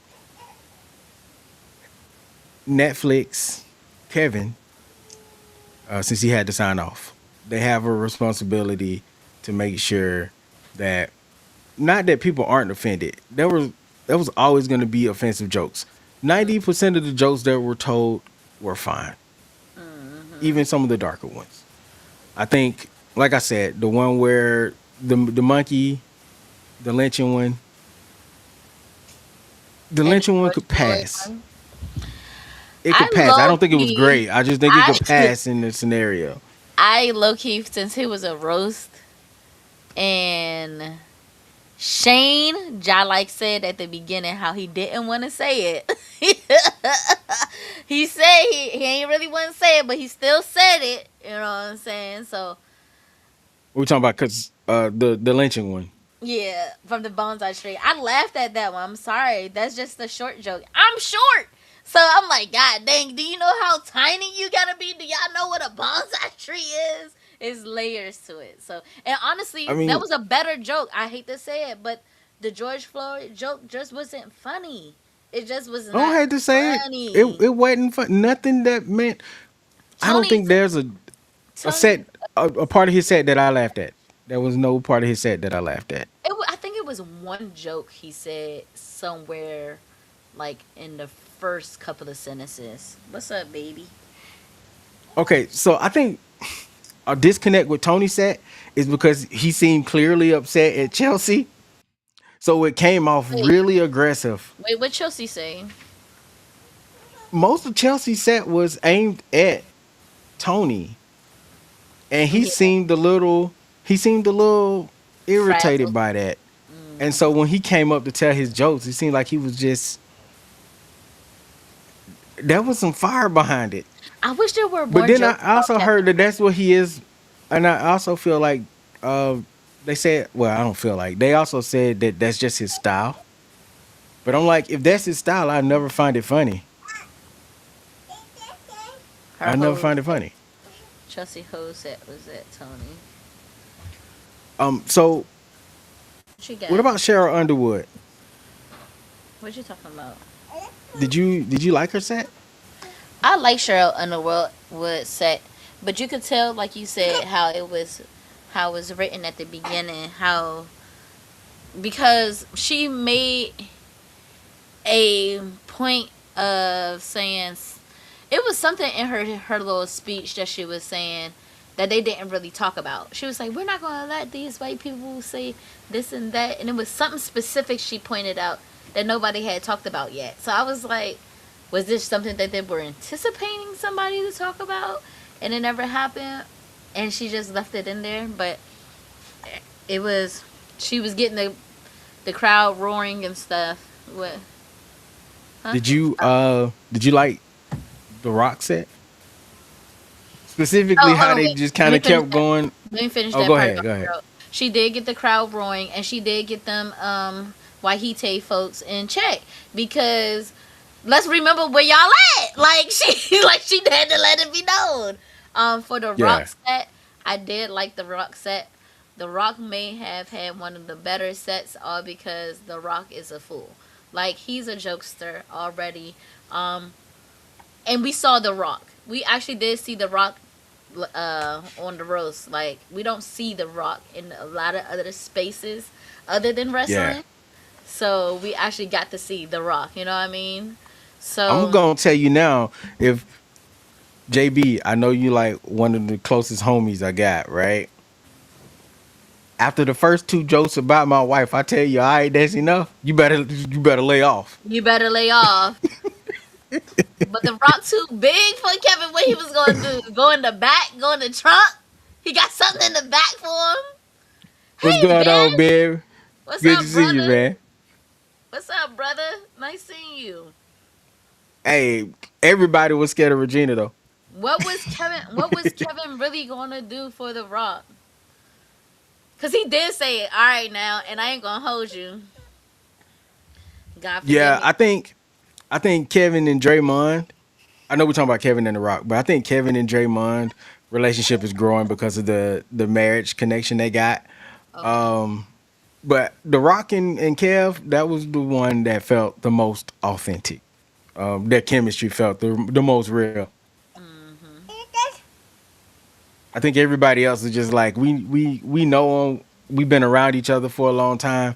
Netflix, Kevin, since he had to sign off, they have a responsibility to make sure that, not that people aren't offended. There was always going to be offensive jokes. 90% of the jokes that were told were fine, even some of the darker ones. I think, like I said, the one where the monkey, the lynching one, the And the lynching one George could Floyd pass. one. It I could pass. I low don't think it was key, great. I just think it I could pass in the scenario. I low key since he was a roast and Shane, like said at the beginning how he didn't want to say it. He said he ain't really want to say it, but he still said it. You know what I'm saying? So We're talking about because the lynching one. yeah, from the Bonsai Tree. I laughed at that one. I'm sorry. That's just a short joke. I'm short. So I'm like, God dang, do you know how tiny you gotta be? Do y'all know what a bonsai tree is? It's layers to it. So, and honestly, I that mean, was a better joke. I hate to say it, but the George Floyd joke just wasn't funny. It just was I don't not have to say it. funny. It wasn't fun. Nothing that meant. I don't Tony, think there's a Tony, set a part of his set that I laughed at. There was no part of his set that I laughed at. I think it was one joke he said somewhere, like in the first couple of sentences. What's up, baby? Okay, so I think a disconnect with Tony set is because he seemed clearly upset at Chelsea. So it came off Wait, really aggressive. wait, what Chelsea say? Most of Chelsea's set was aimed at Tony, and Yeah, he seemed a little irritated frazzled. by that. And Mm. so when he came up to tell his jokes, it seemed like he was just there was some fire behind it. I wish there were But more then jokes I about also Kevin heard that Hart. that's what he is, and I also feel like uh, they said, well, I don't feel like they also said that that's just his style. But I'm like, if that's his style, I never find it funny. Her I never whole find it funny. Chelsea whole set was at Tony. So What you what got? about Cheryl Underwood? What you talking about? Did you like her set? I like Cheryl Underwood set, but you could tell, like you said, how it was written at the beginning, how because she made a point of saying it was something in her little speech that she was saying that they didn't really talk about. She was like, "We're not going to let these white people say this and that," and it was something specific she pointed out that nobody had talked about yet. So I was like, was this something that they were anticipating somebody to talk about, and it never happened, and she just left it in there? But it was she was getting the crowd roaring and stuff. What? Huh? Did you like the Rock set? Specifically Oh, hold how on, they wait. just Let kind me of finish kept that. going. Let me finish Oh, that go part ahead, about go the ahead. crowd. She did get the crowd roaring, and she did get them Wahite folks in check because let's remember where y'all at. Like she like she had to let it be known. For the Rock Yeah. set, I did like the Rock set. The Rock may have had one of the better sets, all because the Rock is a fool. Like he's a jokester already. Um, and we saw the Rock. We actually did see the Rock on the roast. Like we don't see the Rock in a lot of other spaces other than Yeah. wrestling. So we actually got to see the Rock. You know what I mean? I'm So gonna tell you now, if JB, I know you like one of the closest homies I got, right? After the first two jokes about my wife, I tell you, all right, that's enough. You better lay off. you better lay off. But the Rock too big for Kevin. What he was going to do? Go in the back? Go in the trunk? He got something in the back for him. What's Hey, going on, Ben. babe? What's Good to up, see you, brother? man. What's up, brother? Nice seeing you. Hey, everybody was scared of Regina though. What was Kevin? What was Kevin really going to do for the Rock? Cause he did say it. All right now, and I ain't gonna hold you. God forgive Yeah, me. I think Kevin and Draymond. I know we're talking about Kevin and The Rock, but I think Kevin and Draymond relationship is growing because of the marriage connection they got. Okay. But The Rock and Kev, that was the one that felt the most authentic. Their chemistry felt the most real. Hmm. I think everybody else is just like we know 'em, we've been around each other for a long time.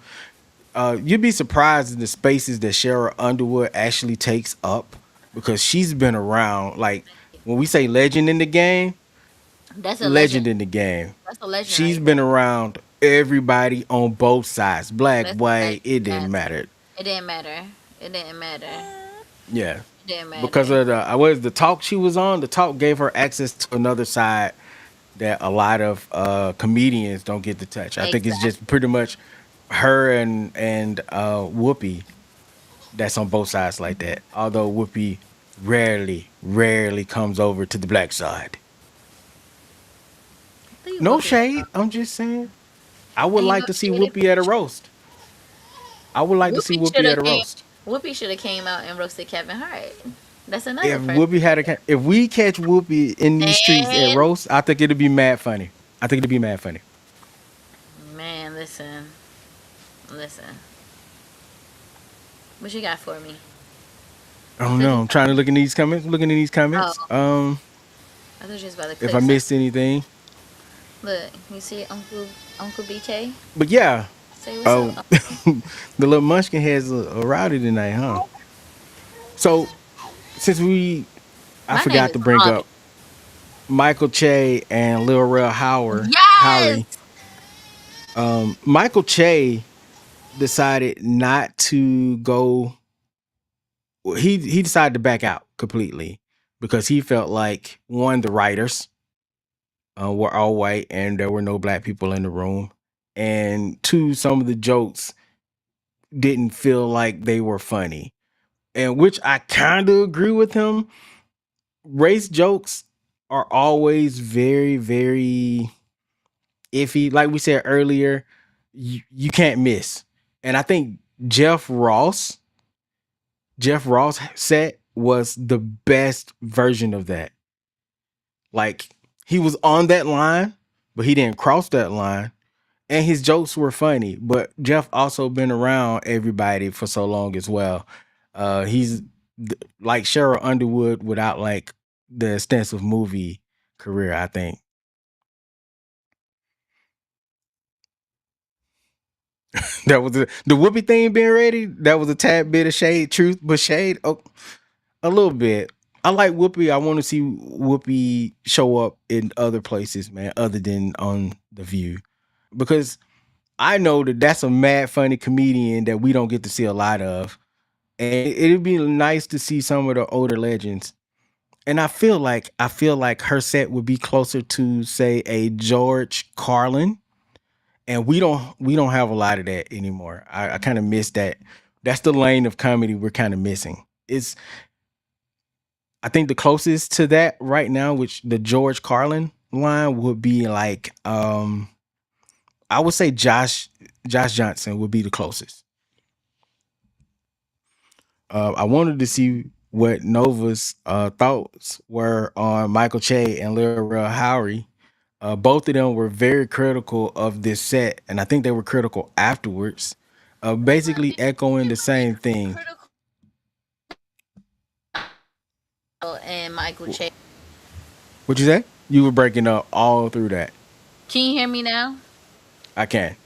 You'd be surprised at the spaces that Cheryl Underwood actually takes up because she's been around. Like when we say legend in the game, That's a legend. legend in the game. That's a legend She's right there. been around everybody on both sides, black, That's a white. legend. It didn't Yes. matter. It didn't matter. It didn't matter. Yeah, It didn't because matter. of the what is the talk she was on. The talk gave her access to another side that a lot of comedians don't get to touch. I think it's just Exactly. pretty much her and Whoopi that's on both sides like that. Although Whoopi rarely comes over to the black side. Leave No Whoopi shade. alone. I'm just saying. I would Ain't like no to see shade Whoopi at a appreciated. roast. I would like to see Whoopi should Whoopi at have a came. roast. Whoopi should have came out and roasted Kevin Hart. That's another If person. Whoopi had if we catch Whoopi in these streets at Man, roast, I think it'd be mad funny. I think it'd be mad funny. man, listen, listen. What you got for me? I don't know. I'm 55. trying to look in these comments. Looking in these comments. Oh, I thought you was about to If I click something. missed anything, Look, you see Uncle BK? but yeah. Say what's up, Oh, Uncle. the little Munchkin has a rowdy tonight, huh? So since I My name forgot is to bring Mommy. up Michael Che and Lil Rel Yes! Howery. Michael Che decided not to go. He decided to back out completely because he felt like one, the writers were all white and there were no black people in the room, and two, some of the jokes didn't feel like they were funny, and which I kind of agree with him. Race jokes are always very, very iffy. Like we said earlier, you can't miss. And I think Jeff Ross, Jeff Ross set was the best version of that. Like he was on that line, but he didn't cross that line. And his jokes were funny. But Jeff also been around everybody for so long as well. He's like Cheryl Underwood without like the extensive movie career, I think. That was the Whoopi thing being ready. That was a tad bit of shade, truth, but shade a little bit. I like Whoopi. I want to see Whoopi show up in other places, man, other than on The View, because I know that that's a mad funny comedian that we don't get to see a lot of, and it'd be nice to see some of the older legends. And I feel like her set would be closer to say a George Carlin, and we don't have a lot of that anymore. I kind of miss that. That's the lane of comedy we're kind of missing. It's I think the closest to that right now, which the George Carlin line would be like, I would say Josh Johnson would be the closest. I wanted to see what Nova's thoughts were on Michael Che and Lil Rel Howery. Both of them were very critical of this set, and I think they were critical afterwards, basically echoing the same thing. Critical and Michael Che. What you say? You were breaking up all through that. Can you hear me now? I can.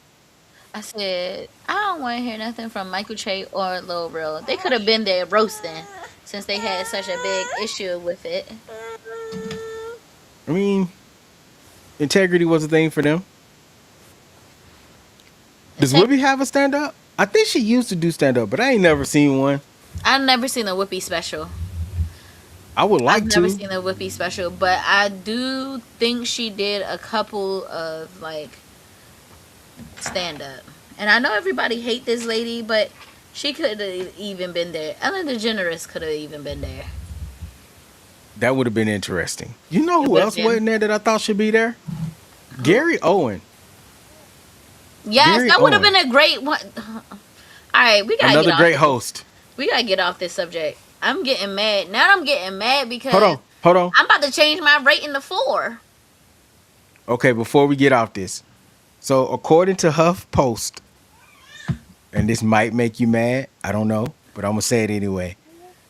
I said, I don't want to hear nothing from Michael Che or Lil Real. They could have been there roasting since they had such a big issue with it. I mean, integrity was a thing for them. Does It's Whoopi have a stand up? I think she used to do stand up, but I ain't never seen one. I've never seen the Whoopi special. I would I've like never to. seen the Whoopi special, but I do think she did a couple of like stand up. And I know everybody hate this lady, but she could have even been there. Ellen DeGeneres could have even been there. That would have been interesting. You know It who would have else been. wasn't there that I thought should be there? Gary Owen. Yes, Gary that would have Owen. been a great one. All right, we gotta get Another off great this. host. We gotta get off this subject. I'm getting mad now. I'm getting mad Hold because on. Hold on. I'm about to change my rating to 4. Okay, before we get off this. So, according to HuffPost, and this might make you mad, I don't know, but I'm going to say it anyway.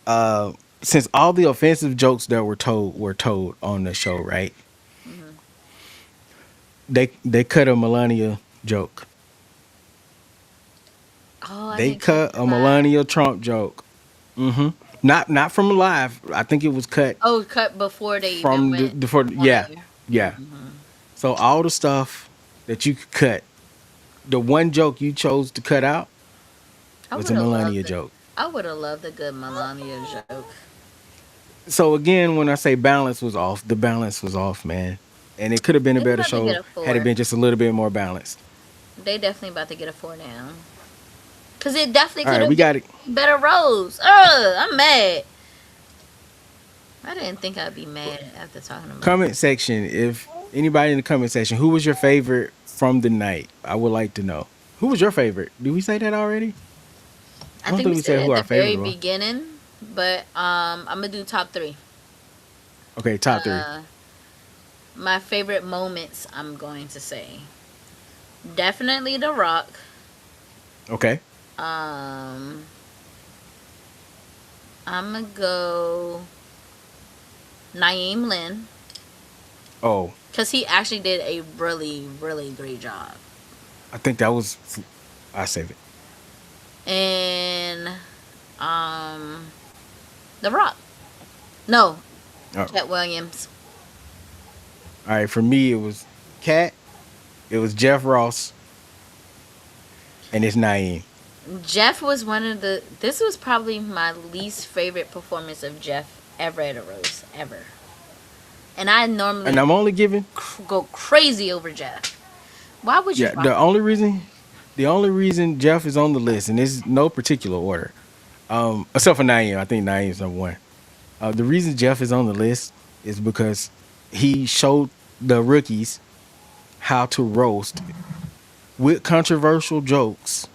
Uh, since all the offensive jokes that were told on the show, right? Hmm. They cut a Melania joke. Oh, I They didn't catch cut the a live. Melania Trump joke. Hmm. Not from live. I think it was cut Oh, cut before they even from went for on yeah, air. yeah. Hmm. So all the stuff that you could cut, the one joke you chose to cut out I was would a have Melania loved it. joke. I would have loved a good Melania joke. So again, when I say balance was off, the balance was off, man. And it could have been a They better about to get show a had it 4. been just a little bit more balanced. They definitely about to get a 4 now. Cause it definitely All could right, have we got it. been better roles. Ugh, I'm mad. I didn't think I'd be mad after talking about Comment section. If anybody in the comment section, who was your favorite from the night? I would like to know. Who was your favorite? Did we say that already? I I don't think think we we said said it who at our the very favorite was. beginning, but I'm gonna do top 3. Okay, top three. Uh, my favorite moments, I'm going to say, definitely The Rock. Okay. Um, I'm gonna go Naeem Lynn Oh, because he actually did a really, really great job. I think that was. I save it. And um, The Rock. No, Oh. Chet Williams. All right, for me it was Cat, it was Jeff Ross, and it's Naeem. Jeff was one of the. This was probably my least favorite performance of Jeff ever at a roast ever. And I And normally I'm only giving. go crazy over Jeff. Why would you Yeah, rock him? the only reason Jeff is on the list, and it's no particular order, except for Naeem. I think Naeem's number one. The reason Jeff is on the list is because he showed the rookies how to roast with controversial jokes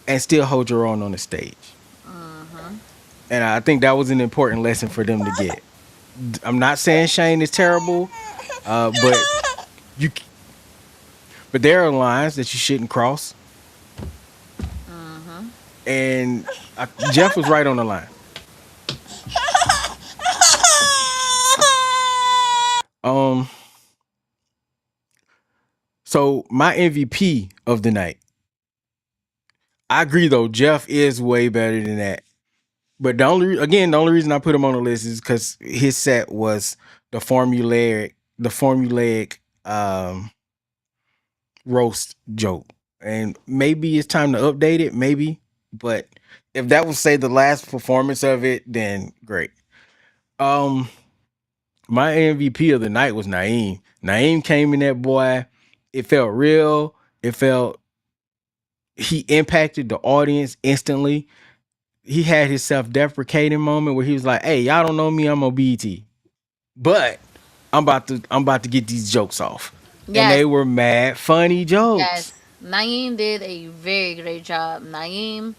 and still hold your own on the stage. And I think that was an important lesson for them to get. I'm not saying Shane is terrible, but you, but there are lines that you shouldn't cross. And Jeff was right on the line. Um, so my MVP of the night, I agree though. Jeff is way better than that. But the only reason I put him on the list is because his set was the formulaic roast joke, and maybe it's time to update it. Maybe, but if that was say the last performance of it, then great. Um, my MVP of the night was Naeem. Naeem came in that boy. It felt real. It felt he impacted the audience instantly. He had his self-deprecating moment where he was like, "Hey, y'all don't know me. I'm on BET, but I'm about to get these jokes off." And Yes, they were mad funny yes. jokes. Naeem did a very great job. Naeem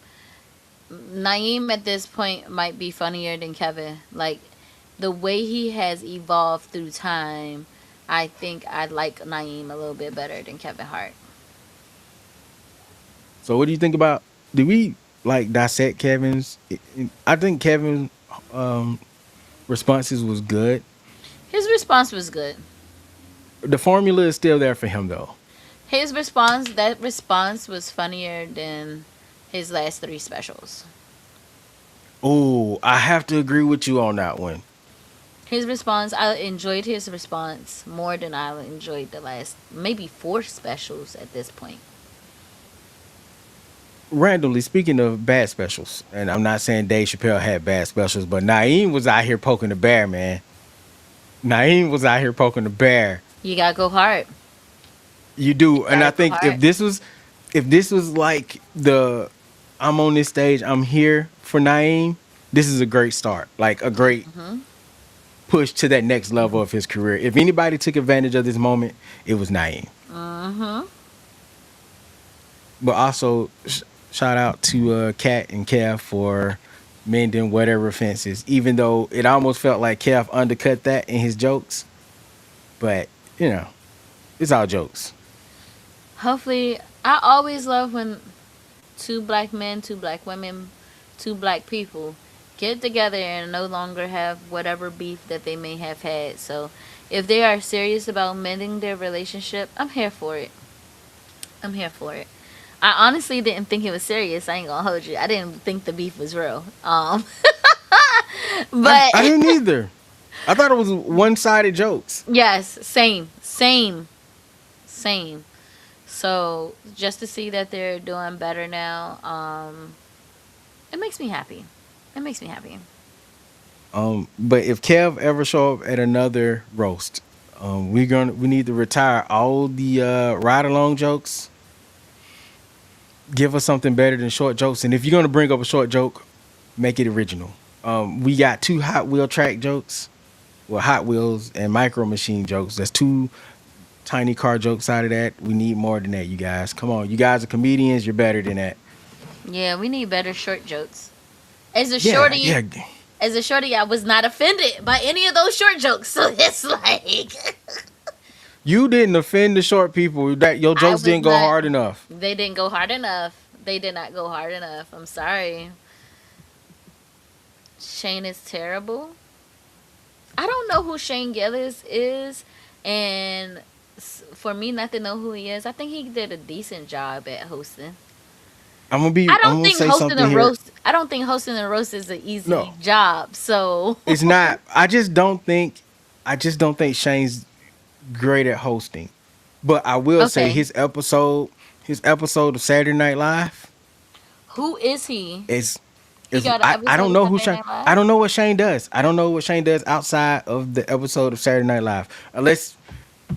at this point might be funnier than Kevin. Like the way he has evolved through time, I think I like Naeem a little bit better than Kevin Hart. So what do you think about? Do we like dissect Kevin's? I think Kevin's um, responses was good. His response was good. The formula is still there for him though. That response was funnier than his last three specials. Oh, I have to agree with you on that one. His response, I enjoyed his response more than I enjoyed the last maybe four specials at this point. Randomly speaking of bad specials, and I'm not saying Dave Chappelle had bad specials, but Naeem was out here poking the bear, man. Naeem was out here poking the bear. You gotta go hard. You You do, and I gotta go think hard. if this was like the I'm on this stage, I'm here for Naeem. This is a great start, like a great push to that next level of his career. If anybody took advantage of this moment, it was Naeem. Mm-hmm. But also, shout out to Kat and Kev for mending whatever fences, even though it almost felt like Kev undercut that in his jokes. But, it's all jokes. Hopefully, I always love when two black men, two black women, two black people get together and no longer have whatever beef that they may have had. So, if they are serious about mending their relationship, I'm here for it. I'm here for it. I honestly didn't think it was serious. I ain't gonna hold you. I didn't think the beef was real. I, But I didn't either. I thought it was one sided jokes. yes, same. So just to see that they're doing better now, it makes me happy. It makes me happy. But if Kev ever show up at another roast, we need to retire all the ride along jokes. Give us something better than short jokes. And if you're gonna bring up a short joke, make it original. We got two Hot Wheel track jokes, well, Hot Wheels and Micro Machine jokes. That's two tiny car jokes out of that. We need more than that, you guys. Come on, you guys are comedians. You're better than that. Yeah, we need better short jokes. As a Yeah, shorty, yeah. as a shorty, I was not offended by any of those short jokes. So it's like You didn't offend the short people. That your I jokes was didn't go not. hard enough. They didn't go hard enough. They did not go hard enough. I'm sorry. Shane is terrible. I don't know who Shane Gillis is, and for me not to know who he is, I think he did a decent job at hosting. I'm gonna say something here. I don't think hosting a roast is an easy No, job. So it's not. I just don't think Shane's great at hosting. But I will say okay, his episode of Saturday Night Live who is he? is He got an I episode don't of know who Saturday Shane. Night Live. I don't know what Shane does. I don't know what Shane does outside of the episode of Saturday Night Live. Unless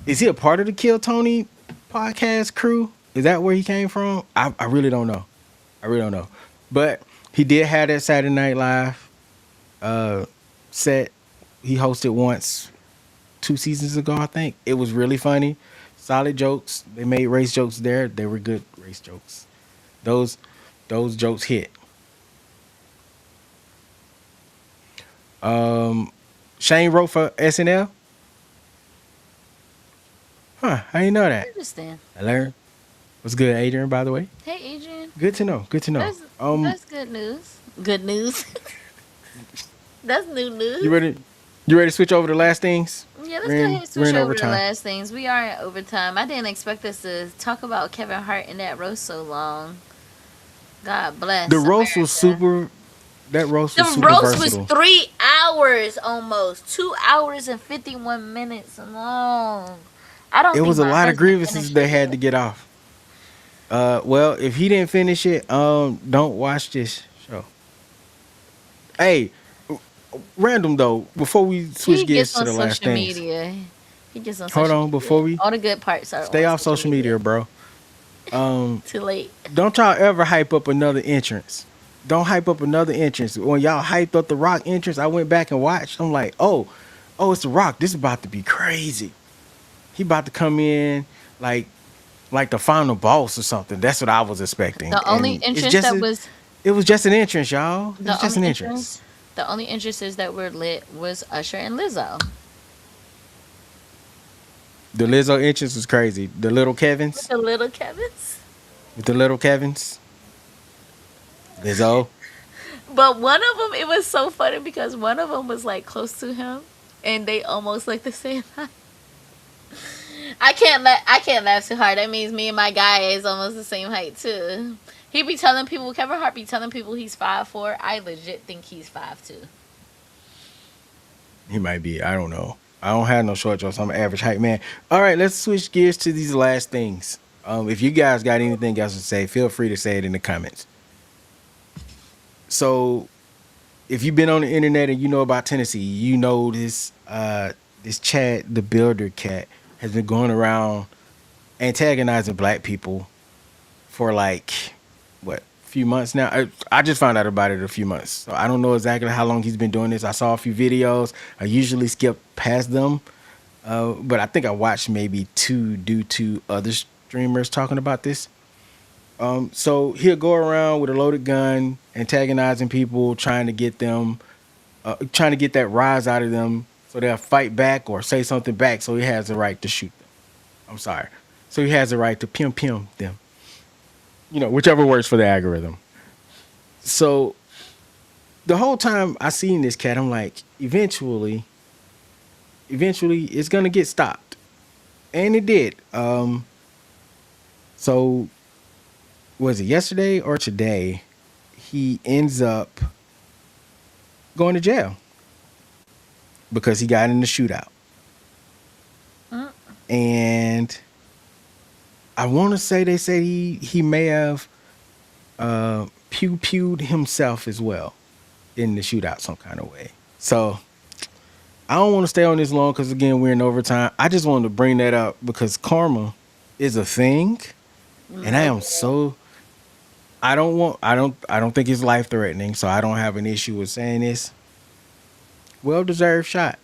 is he a part of the Kill Tony podcast crew? Is that where he came from? I really don't know. I really don't know. But he did have that Saturday Night Live set. He hosted once 2 seasons ago, I think. It was really funny. Solid jokes. They made race jokes there. They were good race jokes. Those jokes hit. Shane wrote for SNL. Huh? I didn't know I that. understand. I learned. What's good, Adrian? By the way, Hey, Adrian. good to know. Good to know. That's good news. Good news. That's new news. You ready? You ready to switch over to last things? Yeah, let's go ahead and We're switch in over to overtime. last things. We are in overtime. I didn't expect us to talk about Kevin Hart in that roast so long. God bless. The roast was America. super. That roast The was super roast versatile. was 3 hours almost. 2 hours and 51 minutes long. I don't It think was a my lot of husband grievances finished they it had to yet. get off. Well, if he didn't finish it, don't watch this show. Hey, random though. Before we switch He gears gets to on the last social things, media. He gets on hold social on. media. Before we All the good parts are stay on off social media, bro. Too late. Don't y'all ever hype up another entrance. Don't hype up another entrance. When y'all hyped up the Rock entrance, I went back and watched. I'm like, oh, it's the Rock. This is about to be crazy. He about to come in like the final boss or something. That's what I was expecting. The only And entrance that was it was just an entrance, y'all. It the was just only an entrance. entrance. The only entrances that were lit was Usher and Lizzo. The Lizzo entrance was crazy. The little With Kevins. the little Kevins. With the little Kevins. Lizzo. But one of them, it was so funny because one of them was like close to him, and they almost like the same height. I can't laugh too hard. That means me and my guy is almost the same height too. He be telling people, Kevin Hart be telling people he's 5'4". I legit think he's 5'2". He might be. I don't know. I don't have no short jokes. I'm an average height man. All right, let's switch gears to these last things. If you guys got anything else to say, feel free to say it in the comments. So, if you've been on the internet and you know about Tennessee, you know this Chad the Builder cat has been going around antagonizing black people for like what few months now. I just found out about it a few months, so I don't know exactly how long he's been doing this. I saw a few videos. I usually skip past them, but I think I watched maybe two due to other streamers talking about this. So he'll go around with a loaded gun, antagonizing people, trying to get that rise out of them, so they'll fight back or say something back. So he has the right to shoot them. I'm sorry. So he has the right to pim them. Whichever works for the algorithm. So the whole time I seen this cat, I'm like, eventually it's gonna get stopped, and it did. So was it yesterday or today? He ends up going to jail because he got in the shootout, and I want to say they said he may have pew-pewed himself as well in the shootout some kind of way. So I don't want to stay on this long because again we're in overtime. I just wanted to bring that up because karma is a thing, and I am so. I don't think it's life threatening, so I don't have an issue with saying this. Well-deserved shot,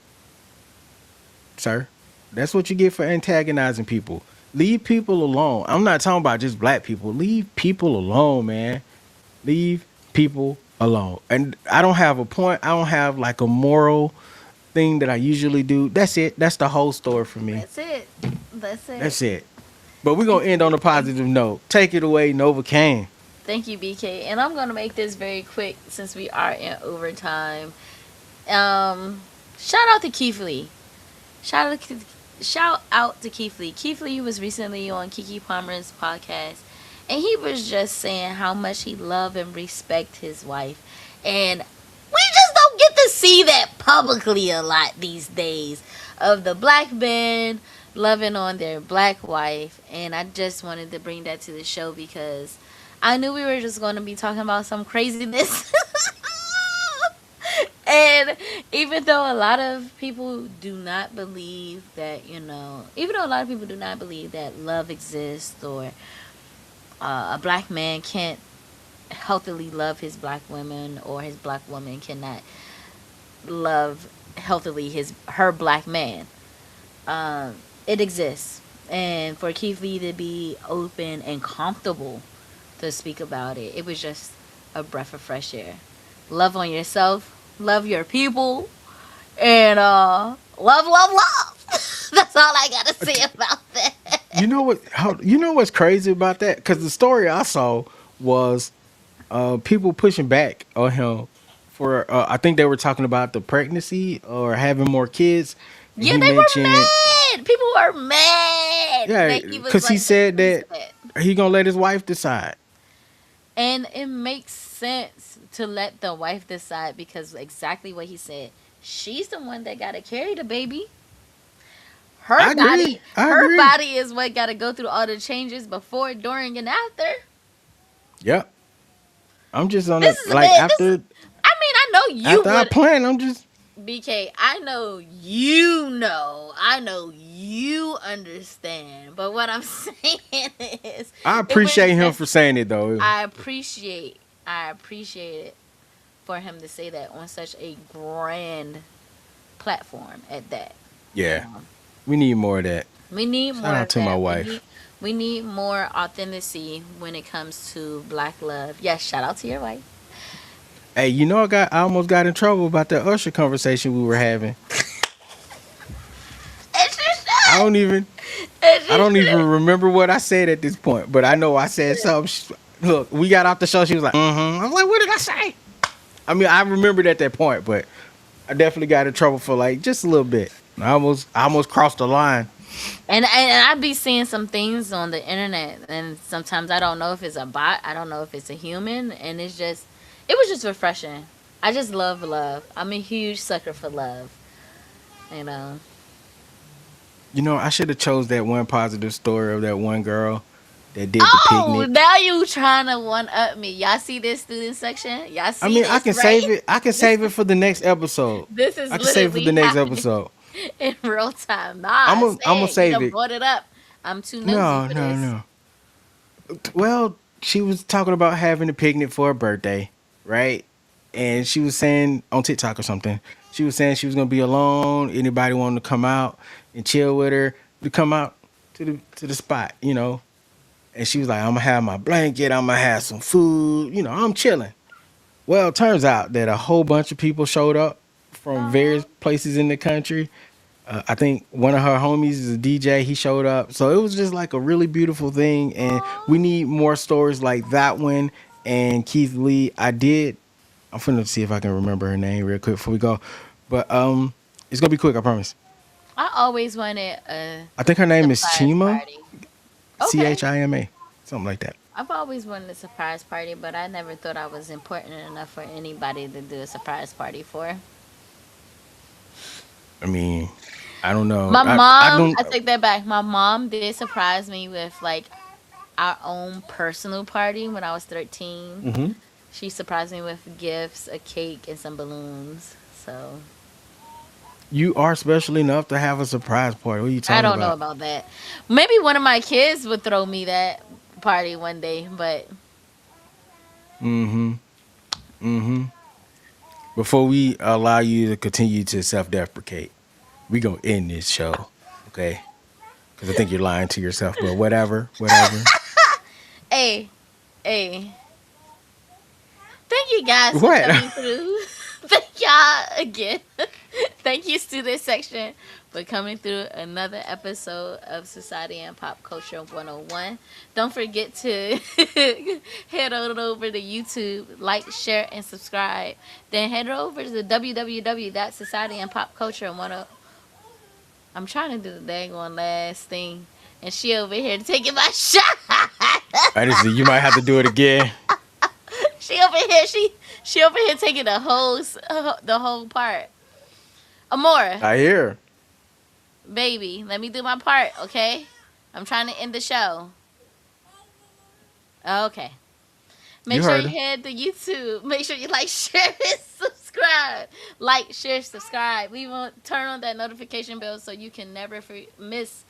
sir. That's what you get for antagonizing people. Leave people alone. I'm not talking about just black people. Leave people alone, man. Leave people alone. And I don't have a point. I don't have like a moral thing that I usually do. That's it. That's the whole story for me. That's it. That's it. That's it. But we're going to end on a positive note. Take it away, Nova Kane. Thank you, BK. And I'm gonna make this very quick since we are in overtime. Shout out to Keith Lee. Shout out to Shout out to Keith Lee. Keith Lee was recently on Kiki Palmer's podcast, and he was just saying how much he love and respect his wife, and we just don't get to see that publicly a lot these days of the black men loving on their black wife. And I just wanted to bring that to the show because I knew we were just going to be talking about some craziness. And even though a lot of people do not believe that, even though a lot of people do not believe that love exists, or a black man can't healthily love his black women, or his black woman cannot love healthily her black man, it exists. And for Keith Lee to be open and comfortable to speak about it, it was just a breath of fresh air. Love on yourself, love your people, and love. That's all I gotta say about that. You know what? You know what's crazy about that? Because the story I saw was people pushing back on him for. I think they were talking about the pregnancy or having more kids. And Yeah, he they were mentioned, mad. People were mad. yeah, That he was because he like said that upset. he gonna let his wife decide. And it makes sense to let the wife decide because exactly what he said. She's the one that gotta carry the baby. Her I body, agree. I her agree. body is what gotta go through all the changes before, during, and after. Yep. I'm just on This it. is a Like bit. after I mean, I know you after I would, plan, I'm just. BK. I know you know. I know you understand. But what I'm saying is, I it was appreciate him just- for saying it though. I appreciate it for him to say that on such a grand platform at that. Yeah, we need more of that. We need Shout more out of to that. my wife. We need more authenticity when it comes to black love. Yes, shout out to your wife. Hey, you know I almost got in trouble about that Usher conversation we were having. It's just I don't even remember what I said at this point, but I know I said something. Look, we got off the show. She was like, "Mm-hmm." I was like, "What did I say?" I mean, I remembered at that point, but I definitely got in trouble for like just a little bit. I almost crossed the line. And I be seeing some things on the internet, and sometimes I don't know if it's a bot, I don't know if it's a human, and it was just refreshing. I just love love. I'm a huge sucker for love. You know. You know, I should have chose that one positive story of that one girl that did the Oh, picnic. now you trying to one up me? Y'all see this student section? Y'all see? I mean, this, I can right? save it. I can save it for the next episode. This is I can save it for the literally next happening episode. in real time. Nah, I'm gonna save you done it. brought it up. I'm too nosy No, for no, this. no. Well, she was talking about having a picnic for her birthday, right? And she was saying on TikTok or something, she was saying she was gonna be alone. Anybody wanting to come out and chill with her to come out to the spot, you know? And she was like, I'm gonna have my blanket, I'm gonna have some food, you know, I'm chilling. Well, it turns out that a whole bunch of people showed up from various places in the country. I think one of her homies is a DJ. He showed up. So it was just like a really beautiful thing. And we need more stories like that one. And Keith Lee, I'm finna see if I can remember her name real quick before we go. But it's gonna be quick, I promise. I always wanted a I think her name is surprise Chima. party. Okay. Chima. Something like that. I've always wanted a surprise party, but I never thought I was important enough for anybody to do a surprise party for. I mean, I don't know. My mom, I I take that back. My mom did surprise me with like our own personal party when I was 13. Mhm. She surprised me with gifts, a cake, and some balloons. So You are special enough to have a surprise party. What are you talking I about? don't know about that. Maybe one of my kids would throw me that party one day, but Mm-hmm. Mm-hmm. Before we allow you to continue to self-deprecate, we gonna end this show, okay? Because I think you're lying to yourself. But whatever. hey, hey. Thank you guys for What? coming through. Thank y'all again. Thank you, student section, for coming through another episode of Society and Pop Culture 101. Don't forget to head on over to YouTube, like, share, and subscribe. Then head over to www.societyandpopculture10. I'm trying to do the dang on last thing, and she over here taking my shot. I just you might have to do it again. She over here, she over here taking the whole part. Amora, I hear. baby, let me do my part, okay? I'm trying to end the show. Okay. Make You sure heard you her. head to YouTube. Make sure you like, share, and subscribe. Like, share, subscribe. We want turn on that notification bell so you can never miss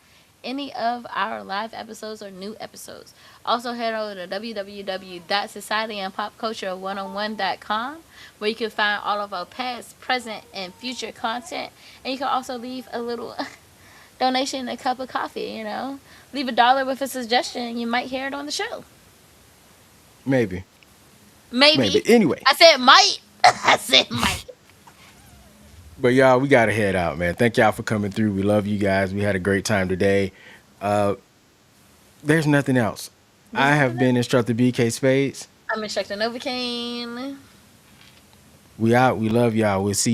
any of our live episodes or new episodes. Also, head over to www.societyandpopculture101.com where you can find all of our past, present, and future content. And you can also leave a little donation, a cup of coffee, you know. Leave $1 with a suggestion. You might hear it on the show. Maybe. Maybe. Anyway. I said might. I said might. But y'all, we gotta head out, man. Thank y'all for coming through. We love you guys. We had a great time today. There's nothing else. I have been Instructor BK Spades. I'm Instructor Novocaine. We out. We love y'all. We'll see